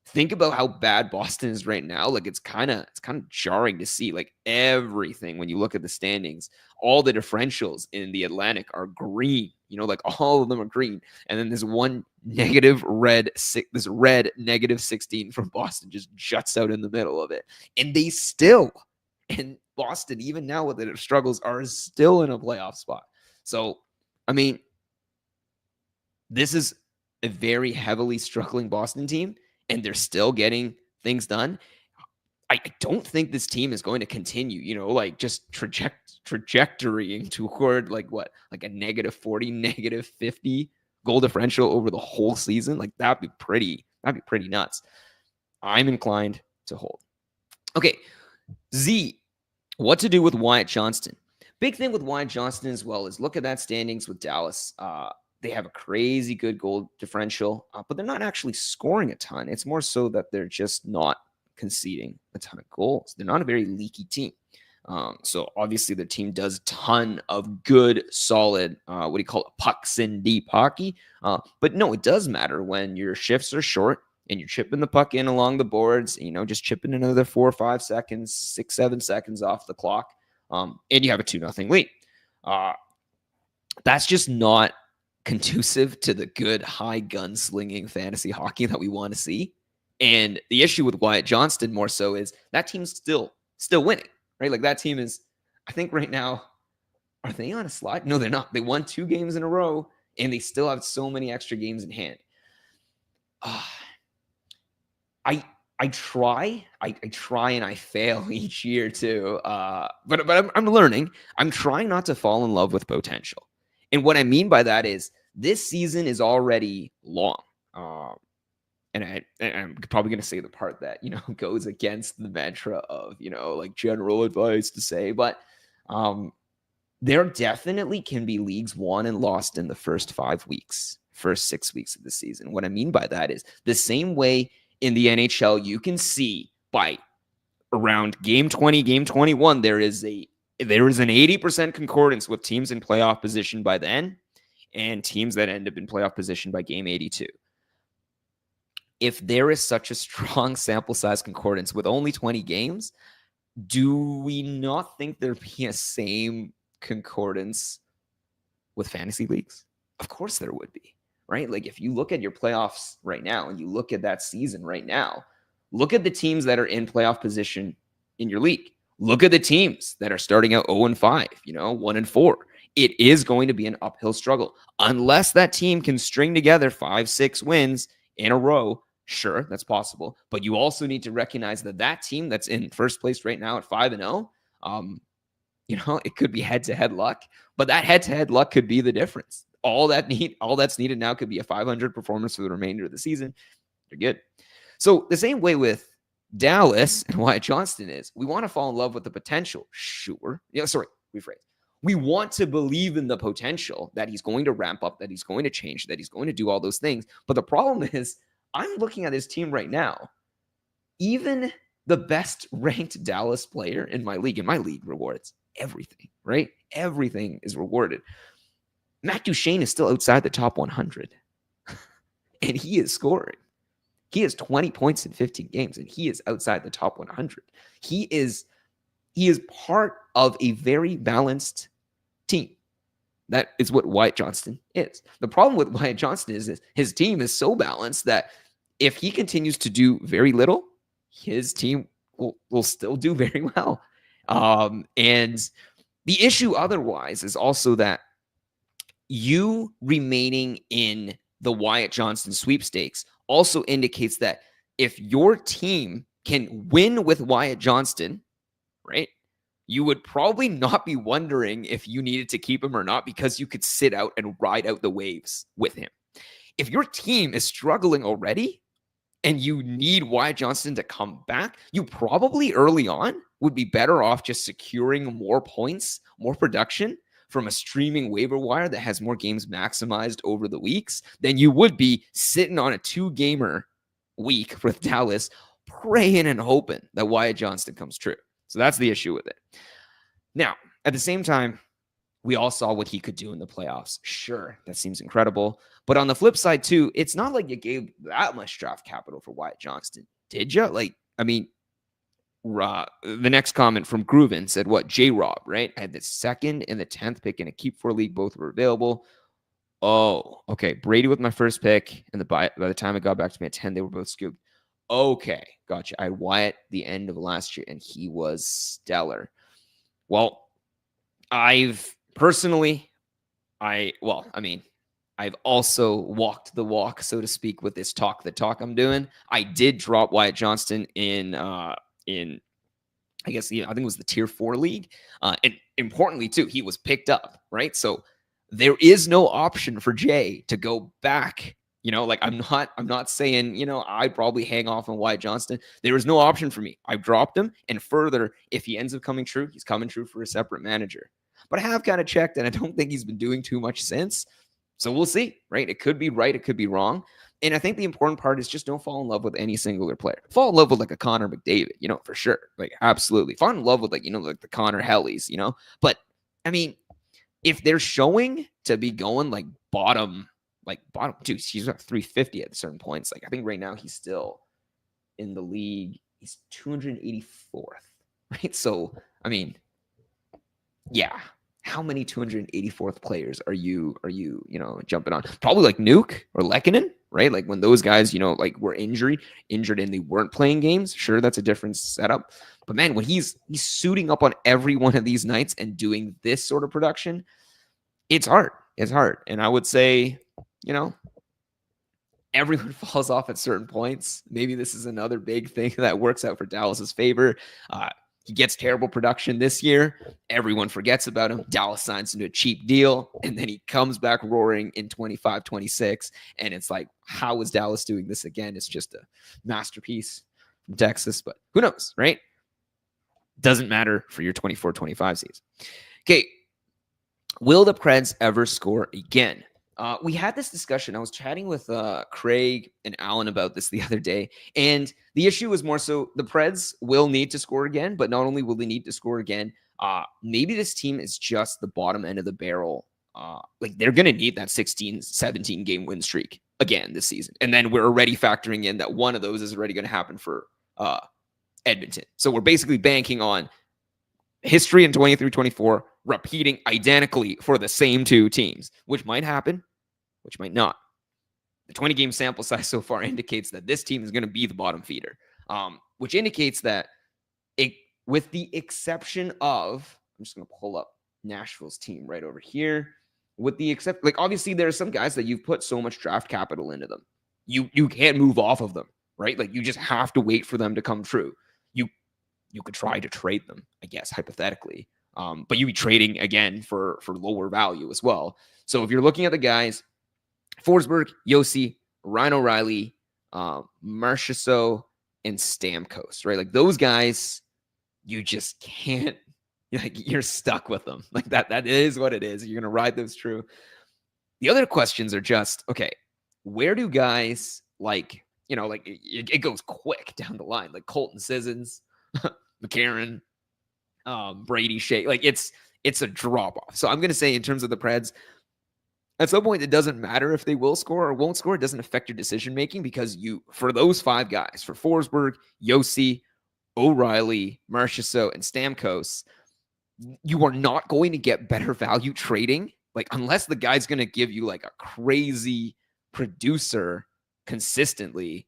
Think about how bad Boston is right now. Like it's kind of jarring to see like everything when you look at the standings. All the differentials in the Atlantic are green. All of them are green. And then this one red -16 from Boston just juts out in the middle of it. And and Boston, even now with their struggles, are still in a playoff spot. So, I mean, this is a very heavily struggling Boston team, and they're still getting things done. I don't think this team is going to continue, like just trajectorying toward like a -40, -50 goal differential over the whole season. Like that'd be pretty nuts. I'm inclined to hold. Okay, Z, what to do with Wyatt Johnston? Big thing with Wyatt Johnston as well is look at that standings with Dallas. They have a crazy good goal differential, but they're not actually scoring a ton. It's more so that they're just not conceding a ton of goals. They're not a very leaky team. So obviously the team does a ton of good, solid, what do you call it, pucks in deep hockey. But no, it does matter when your shifts are short and you're chipping the puck in along the boards, just chipping another 4 or 5 seconds, 6, 7 seconds off the clock, and you have a 2-0 lead. That's just not conducive to the good, high gunslinging fantasy hockey that we want to see. And the issue with Wyatt Johnston more so is that team's still winning, right? Like that team is, I think right now, are they on a slide? No, they're not. They won 2 games in a row and they still have so many extra games in hand. I try and I fail each year too. But I'm learning. I'm trying not to fall in love with potential. And what I mean by that is this season is already long. And I'm probably going to say the part that, goes against the mantra of, like general advice to say, but there definitely can be leagues won and lost in the first 5 weeks, first 6 weeks of the season. What I mean by that is the same way in the NHL, you can see by around game 20, game 21, there is an 80% concordance with teams in playoff position by then and teams that end up in playoff position by game 82. If there is such a strong sample size concordance with only 20 games, do we not think there'd be a same concordance with fantasy leagues? Of course there would be, right? Like if you look at your playoffs right now and you look at that season right now, look at the teams that are in playoff position in your league. Look at the teams that are starting out 0-5, 1-4. It is going to be an uphill struggle unless that team can string together 5-6 wins in a row. Sure, that's possible. But you also need to recognize that team that's in first place right now at 5-0, it could be head-to-head luck, but that head-to-head luck could be the difference. All that's needed now could be a 500 performance for the remainder of the season. You're good. So the same way with Dallas and Wyatt Johnston is, we want to fall in love with the potential. Sure. Rephrase. We want to believe in the potential that he's going to ramp up, that he's going to change, that he's going to do all those things. But the problem is, I'm looking at his team right now. Even the best ranked Dallas player in my league rewards everything, right? Everything is rewarded. Matt Duchene is still outside the top 100 and he is scoring. He has 20 points in 15 games and he is outside the top 100. He is part of a very balanced team. That is what Wyatt Johnston is. The problem with Wyatt Johnston is his team is so balanced that if he continues to do very little, his team will still do very well. And the issue otherwise is also that you remaining in the Wyatt Johnston sweepstakes also indicates that if your team can win with Wyatt Johnston, right, you would probably not be wondering if you needed to keep him or not because you could sit out and ride out the waves with him. If your team is struggling already and you need Wyatt Johnston to come back, you probably early on would be better off just securing more points, more production from a streaming waiver wire that has more games maximized over the weeks than you would be sitting on a 2-gamer week with Dallas, praying and hoping that Wyatt Johnston comes true. So that's the issue with it. Now, at the same time, we all saw what he could do in the playoffs. Sure, that seems incredible. But on the flip side, too, it's not like you gave that much draft capital for Wyatt Johnston. Did you? The next comment from Grooven said, J-Rob, right? I had the 2nd and the 10th pick in a keep for league. Both were available. Oh, okay. Brady with my first pick. And by the time it got back to me at 10, they were both scooped. Okay, gotcha. I had Wyatt the end of last year, and he was stellar. Well, I've also walked the walk, so to speak, with this talk the talk I'm doing. I did drop Wyatt Johnston in in, I guess, I think it was the tier 4 league. And importantly too, he was picked up, right? So there is no option for Jay to go back. Like I'm not saying, I'd probably hang off on Wyatt Johnston. There is no option for me. I've dropped him. And further, if he ends up coming true, he's coming true for a separate manager. But I have kind of checked, and I don't think he's been doing too much since. So we'll see, right? It could be right. It could be wrong. And I think the important part is just don't fall in love with any singular player. Fall in love with like a Connor McDavid, for sure. Like, absolutely. Fall in love with like the Connor Hellies, But, I mean, if they're showing to be going like bottom, dude, he's at 350 at certain points. Like, I think right now he's still in the league. He's 284th, right? So, I mean, yeah. How many 284th players are you jumping on? Probably like Nuke or Lehkonen, right? Like when those guys, were injured and they weren't playing games. Sure, that's a different setup. But man, when he's suiting up on every one of these nights and doing this sort of production, it's hard. It's hard. And I would say, everyone falls off at certain points. Maybe this is another big thing that works out for Dallas's favor. He gets terrible production this year. Everyone forgets about him. Dallas signs into a cheap deal, and then he comes back roaring in 25, 26. And it's like, how is Dallas doing this again? It's just a masterpiece from Texas, but who knows, right? Doesn't matter for your 24-25 season. Okay, will the Preds ever score again? We had this discussion. I was chatting with Craig and Alan about this the other day, and the issue was more so the Preds will need to score again, but not only will they need to score again, maybe this team is just the bottom end of the barrel. Like they're going to need that 16, 17 game win streak again this season. And then we're already factoring in that one of those is already going to happen for Edmonton. So we're basically banking on history in 23-24 repeating identically for the same two teams, which might happen, which might not. The 20-game sample size so far indicates that this team is going to be the bottom feeder, which indicates that with the exception of, I'm just going to pull up Nashville's team right over here. With the obviously there are some guys that you've put so much draft capital into them. You can't move off of them, right? Like you just have to wait for them to come true. You could try to trade them, I guess, hypothetically. But you'd be trading again for lower value as well. So if you're looking at the guys, Forsberg, Josi, Ryan O'Reilly, Marchessault, and Stamkos, right? Like those guys, you just can't, you're stuck with them. Like that is what it is. You're going to ride those true. The other questions are just, okay, where do guys it goes quick down the line, like Colton Sissons, McCarron, Brady Shea, like it's a drop off. So I'm going to say in terms of the Preds, at some point, it doesn't matter if they will score or won't score. It doesn't affect your decision making because for those five guys, for Forsberg, Josi, O'Reilly, Marchessault, and Stamkos, you are not going to get better value trading. Like unless the guy's going to give you like a crazy producer consistently,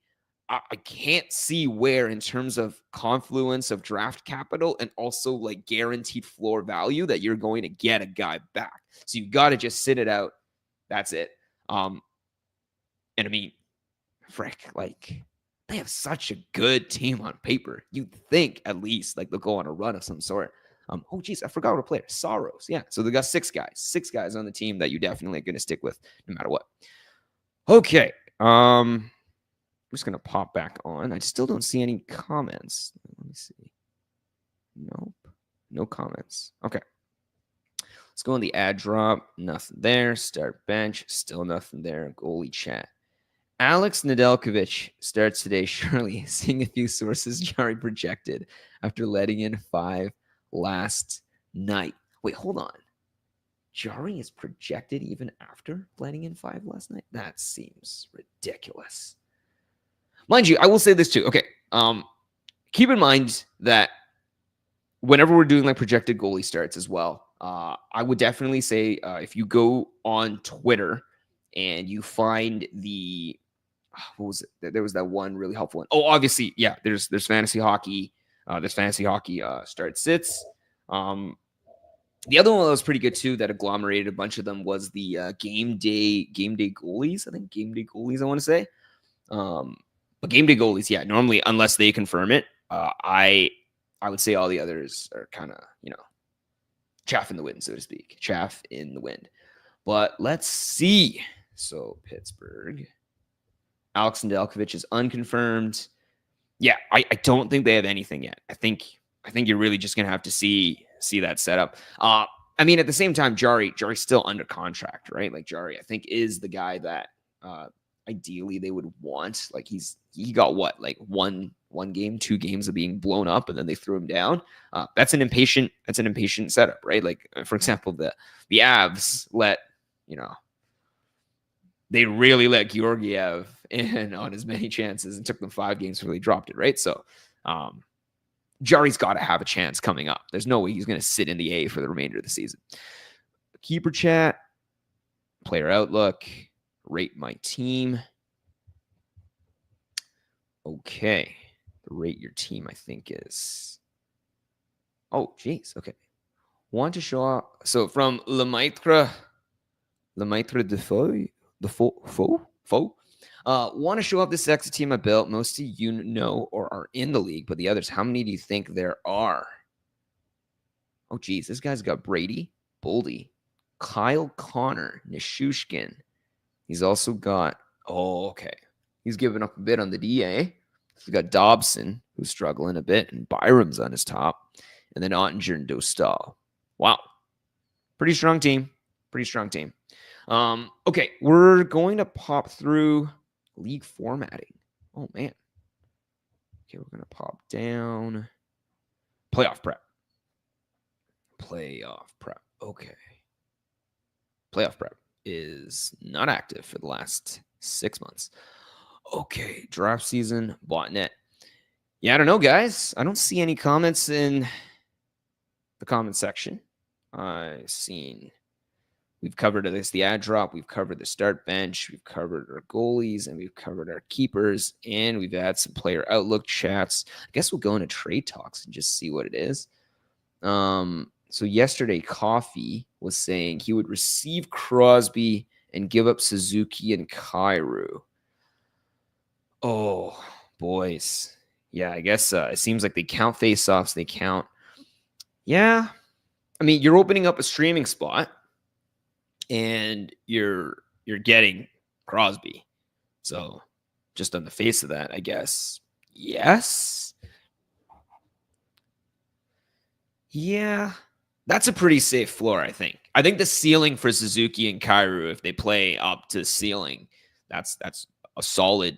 I can't see where in terms of confluence of draft capital and also like guaranteed floor value that you're going to get a guy back. So you got to just sit it out. That's it. And I mean, frick, like they have such a good team on paper. You'd think at least like they'll go on a run of some sort. Oh geez, I forgot what a player. Saros. Yeah. So they got six guys on the team that you definitely going to stick with no matter what. Okay. I'm just going to pop back on. I still don't see any comments. Let me see. Nope. No comments. Okay. Let's go on the ad drop. Nothing there. Start bench. Still nothing there. Goalie chat. Alex Nedeljkovic starts today. Surely seeing a few sources. Jarry projected after letting in 5 last night. Wait, hold on. Jarry is projected even after letting in 5 last night? That seems ridiculous. Mind you, I will say this too. Okay. Keep in mind that whenever we're doing like projected goalie starts as well, I would definitely say if you go on Twitter and you find the what was it? There was that one really helpful one. Oh, obviously, yeah. There's fantasy hockey. There's fantasy hockey start sits. The other one that was pretty good too that agglomerated a bunch of them was the game day goalies. I think game day goalies. I want to say. But game day goalies, yeah. Normally, unless they confirm it, I would say all the others are kind of, chaff in the wind, so to speak. Chaff in the wind. But let's see. So Pittsburgh. Alex Nedeljkovic is unconfirmed. Yeah, I don't think they have anything yet. I think you're really just gonna have to see that setup. I mean, at the same time, Jari's still under contract, right? Like Jari, I think, is the guy that ideally they would want. Like he got what, like one game, 2 games of being blown up, and then they threw him down. That's an impatient setup, right? Like for example, the Avs they really let Georgiev in on as many chances and took them 5 games before they dropped it, right? So Jari's got to have a chance coming up. There's no way he's going to sit in the A for the remainder of the season. Keeper chat, player outlook, rate my team. Okay. Rate your team, I think, is... Oh, geez. Okay. Want to show off... So from Lemaitre Defoe? Want to show off the sexy team I built. Most of you know or are in the league, but the others, how many do you think there are? Oh, geez. This guy's got Brady, Boldy, Kyle Connor, Nishushkin. He's also got... Oh, okay. He's giving up a bit on the DA. He's got Dobson, who's struggling a bit, and Byram's on his top. And then Ottinger and Dostal. Wow. Pretty strong team. Okay, we're going to pop through league formatting. Oh, man. Okay, we're going to pop down. Playoff prep. Okay. Playoff prep is not active for the last 6 months. Okay, draft season, botnet. Yeah, I don't know, guys. I don't see any comments in the comment section. We've covered the ad drop, we've covered the start bench, we've covered our goalies, and we've covered our keepers, and we've had some player outlook chats. I guess we'll go into trade talks and just see what it is. So yesterday, Coffee was saying he would receive Crosby and give up Suzuki and Kyrou. Oh, boys. Yeah, I guess it seems like they count faceoffs. They count. Yeah. I mean, you're opening up a streaming spot and you're getting Crosby. So just on the face of that, I guess, yes. Yeah. That's a pretty safe floor, I think. I think the ceiling for Suzuki and Kyrou, if they play up to ceiling, that's a solid,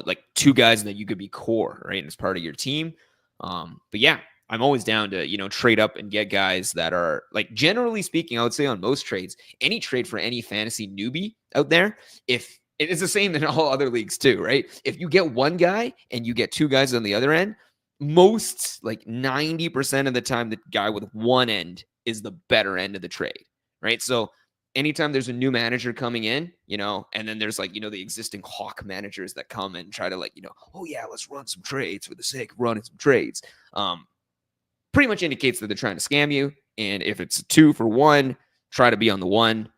like 2 guys that you could be core, right, as part of your team. But yeah, I'm always down to, trade up and get guys that are, like, generally speaking, I would say on most trades, any trade for any fantasy newbie out there, if it's the same in all other leagues too, right? If you get one guy and you get 2 guys on the other end, most, like 90% of the time, the guy with one end is the better end of the trade, right? So anytime there's a new manager coming in, and then there's the existing hawk managers that come and try to oh yeah, let's run some trades for the sake of running some trades. Pretty much indicates that they're trying to scam you. And if it's a 2 for 1, try to be on the 1.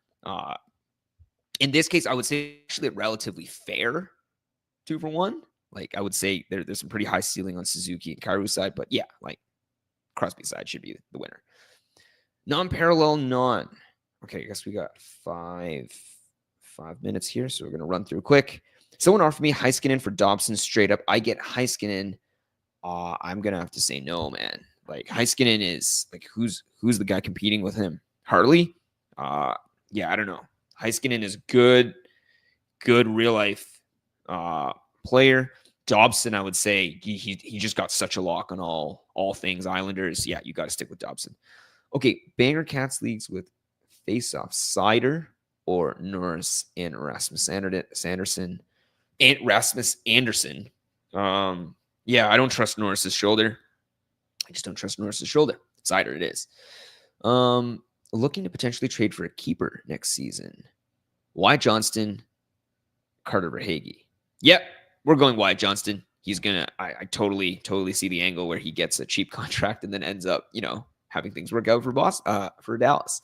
In this case, I would say actually a relatively fair 2 for 1. Like I would say there's some pretty high ceiling on Suzuki and Kyrou side, but yeah, like Crosby side should be the winner. Non-parallel non. Okay, I guess we got 5 minutes here, so we're going to run through quick. Someone offered me Heiskanen for Dobson straight up. I get Heiskanen. I'm going to have to say no, man. Like Heiskanen is like, who's the guy competing with him? Harley? Yeah, I don't know. Heiskanen is good real life player. Dobson, I would say he just got such a lock on all things Islanders. Yeah, you got to stick with Dobson. Okay, Banger Cats leagues with face-off Sider or Norris and Rasmus Anderson. And Rasmus Anderson. Yeah, I don't trust Norris's shoulder. I just don't trust Norris's shoulder. Sider it is. Looking to potentially trade for a keeper next season. Wyatt Johnston, Carter Verhaeghe. Yep, we're going Wyatt Johnston. He's gonna. I totally see the angle where he gets a cheap contract and then ends up, having things work out for Dallas.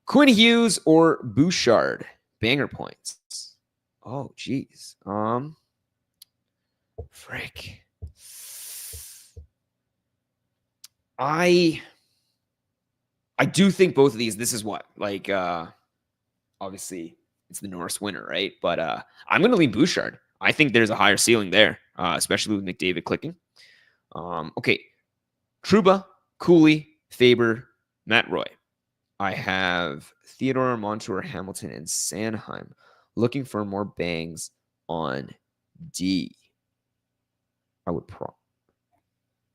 Quinn Hughes or Bouchard, banger points. Oh, geez. Frick. I do think both of these, this is what, like, obviously it's the Norris winner, right? But I'm going to lean Bouchard. I think there's a higher ceiling there, especially with McDavid clicking. Okay. Trouba, Cooley, Faber, Matt Roy. I have Theodore, Montour, Hamilton, and Sanheim looking for more bangs on D. I would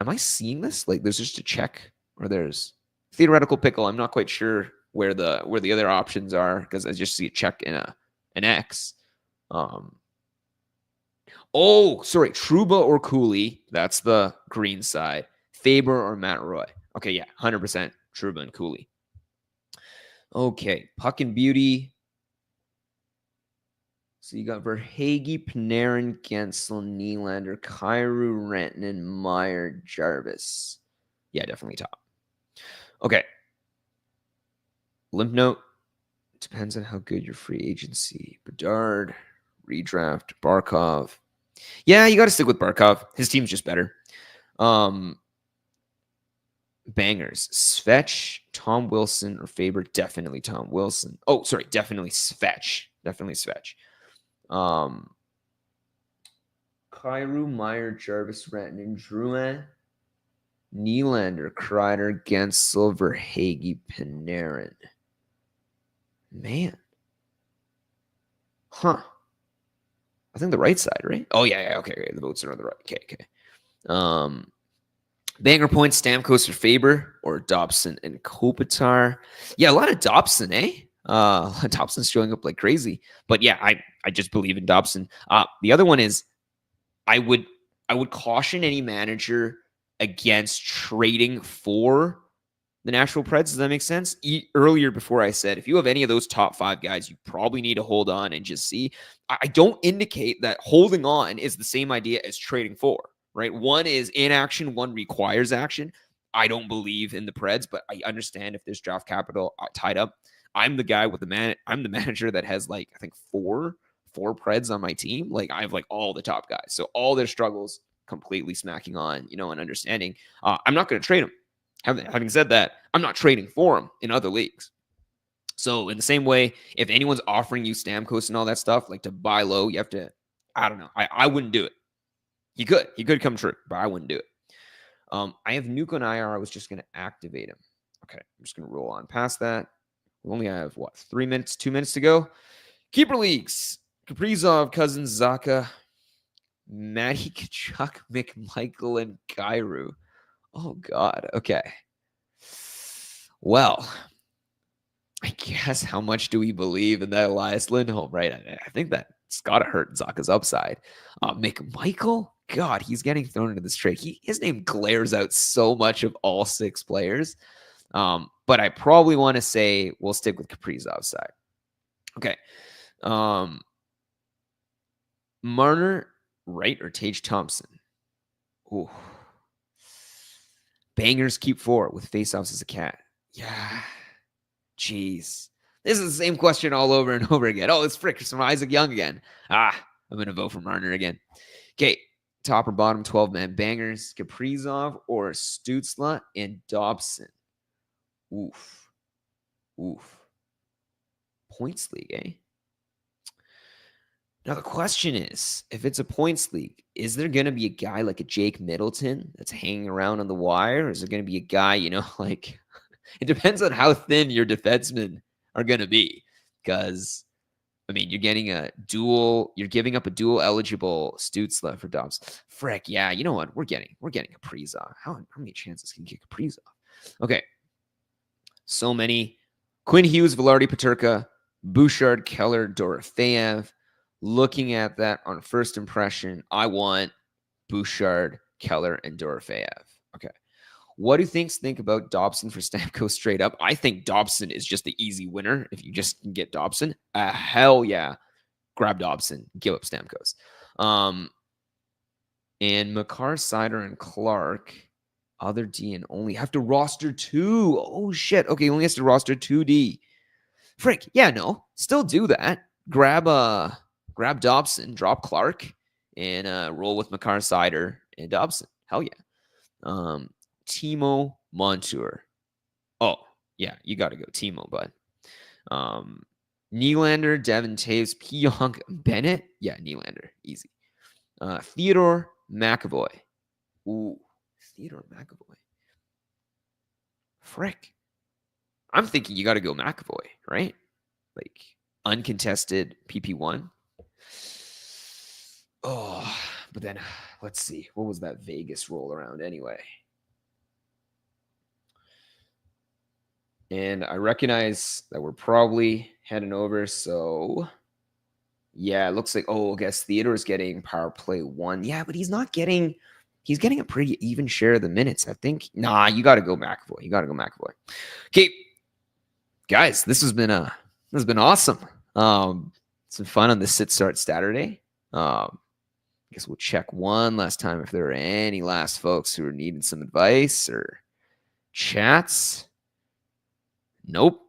Am I seeing this? Like, there's just a check, or there's theoretical pickle. I'm not quite sure where the other options are, because I just see a check in an X. Oh, sorry, Trouba or Cooley. That's the green side. Faber or Matt Roy. Okay, yeah, 100% Trouba and Cooley. Okay, Puck and Beauty. So you got Verhaeghe, Panarin, Gensel, Nylander, Kyrou, Rantanen, Meyer, Jarvis. Yeah, definitely top. Okay. Limp note. Depends on how good your free agency. Bedard, redraft, Barkov. Yeah, you got to stick with Barkov. His team's just better. Bangers. Svetch, Tom Wilson, or Faber. Definitely Tom Wilson. Oh, sorry. Definitely Svetch. Definitely Svetch. Kyrou, Meyer, Jarvis, Rantanen, Drouin, Nylander, Kreider, Gensel, Verhaeghe, Panarin. Man. Huh. I think the right side, right? Oh, yeah, okay. The votes are on the right. Okay. Banger points, Stamkos or Faber, or Dobson and Kopitar. Yeah, a lot of Dobson, eh? Dobson's showing up like crazy. But yeah, I just believe in Dobson. The other one is I would caution any manager against trading for the Nashville Preds. Does that make sense? Earlier, before I said, if you have any of those top 5 guys, you probably need to hold on and just see. I don't indicate that holding on is the same idea as trading for, right? One is inaction, one requires action. I don't believe in the Preds, but I understand if there's draft capital tied up. I'm the guy with I'm the manager that has like, I think four Preds on my team. Like, I have like all the top guys. So all their struggles completely smacking on, and understanding. I'm not going to trade them. Having said that, I'm not trading for him in other leagues. So in the same way, if anyone's offering you Stamkos and all that stuff, like to buy low, you have to, I don't know. I wouldn't do it. He could come true, but I wouldn't do it. I have Nuke on IR. I was just going to activate him. Okay, I'm just going to roll on past that. We only have, 2 minutes to go. Keeper leagues. Kaprizov, Cousins, Zaka, Matty Tkachuk, McMichael, and Kyrou. Oh, God. Okay. Well, I guess how much do we believe in that Elias Lindholm, right? I think that's got to hurt Zaka's upside. McMichael, God, he's getting thrown into this trade. His name glares out so much of all 6 players. But I probably want to say we'll stick with Kaprizov's side. Okay. Marner, Wright, or Tage Thompson? Ooh. Bangers keep 4 with faceoffs as a cat. Yeah. Jeez. This is the same question all over and over again. Oh, it's Frick from Isaac Young again. I'm going to vote for Marner again. Okay. Top or bottom 12-man bangers. Kaprizov or Stützle and Dobson. Oof. Points league, eh? Now, the question is, if it's a points league, is there going to be a guy like a Jake Middleton that's hanging around on the wire? Or is there going to be a guy, like it depends on how thin your defensemen are going to be. Because, you're getting you're giving up a dual eligible Stützle for Dobbs. Frick, yeah, you know what? We're getting Kaprizov. How many chances can you get Kaprizov? Okay. So many. Quinn Hughes, Velarde, Peterka, Bouchard, Keller, Dorofeyev. Looking at that on first impression, I want Bouchard, Keller, and Dorofeyev. Okay. What do things think about Dobson for Stamkos straight up? I think Dobson is just the easy winner if you just can get Dobson. Hell yeah. Grab Dobson. Give up Stamkos. And Makar, Seider, and Clark, other D, and only have to roster 2. Oh, shit. Okay, only has to roster 2D. Frick. Yeah, no. Still do that. Grab Dobson, drop Clark, and roll with Makar, Seider, and Dobson. Hell yeah. Timo, Montour. Oh, yeah, you got to go Timo, bud. Nylander, Devin Taves, Pionk, Bennett. Yeah, Nylander, easy. Theodore McAvoy. Ooh, Theodore McAvoy. Frick. I'm thinking you got to go McAvoy, right? Like uncontested PP1. Oh, but then let's see. What was that Vegas roll around anyway? And I recognize that we're probably heading over. So, yeah, it looks like, I guess Theodore's getting power play 1. Yeah, but he's getting a pretty even share of the minutes, I think. Nah, you got to go McAvoy. Okay, guys, this has been awesome. It's been fun on this Sit Start Saturday. I guess we'll check one last time if there are any last folks who are needing some advice or chats. Nope.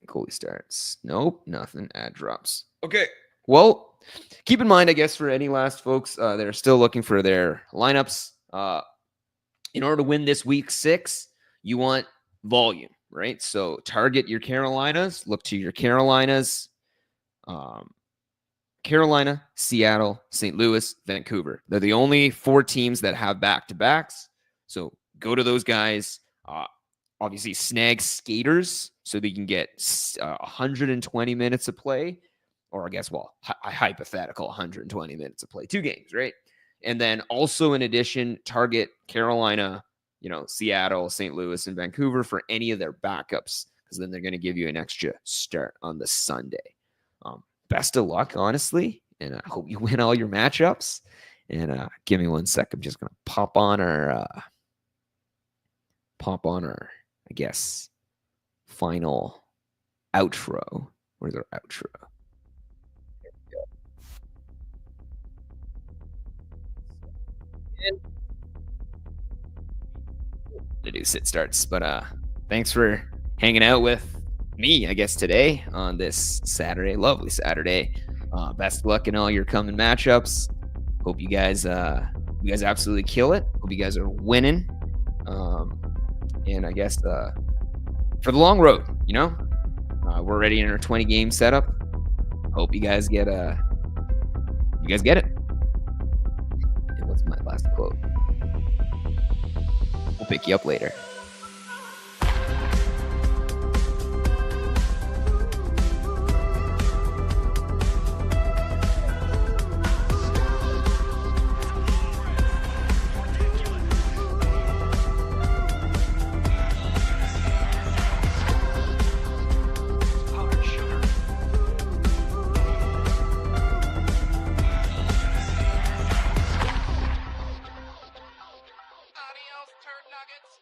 Goalie starts. Nope. Nothing. Ad drops. Okay. Well, keep in mind, I guess, for any last folks that are still looking for their lineups, in order to win this week 6, you want volume, right? So target your Carolinas. Look to your Carolinas. Carolina, Seattle, St. Louis, Vancouver. They're the only 4 teams that have back-to-backs. So go to those guys. Obviously, snag skaters so they can get 120 minutes of play. Or I guess, hypothetical 120 minutes of play. 2 games, right? And then also in addition, target Carolina, Seattle, St. Louis, and Vancouver for any of their backups. Because then they're going to give you an extra start on the Sunday. Best of luck, honestly, and I hope you win all your matchups. And give me 1 sec. I'm just gonna pop on our, I guess, final outro. Where's our outro? There we go. And to do sit starts, but thanks for hanging out with me, I guess, today on this Saturday, lovely Saturday. Best of luck in all your coming matchups. Hope you guys absolutely kill it. Hope you guys are winning. And I guess for the long road, we're already in our 20 game setup. Hope you guys get it. And what's my last quote? We'll pick you up later. Adios, turd nuggets.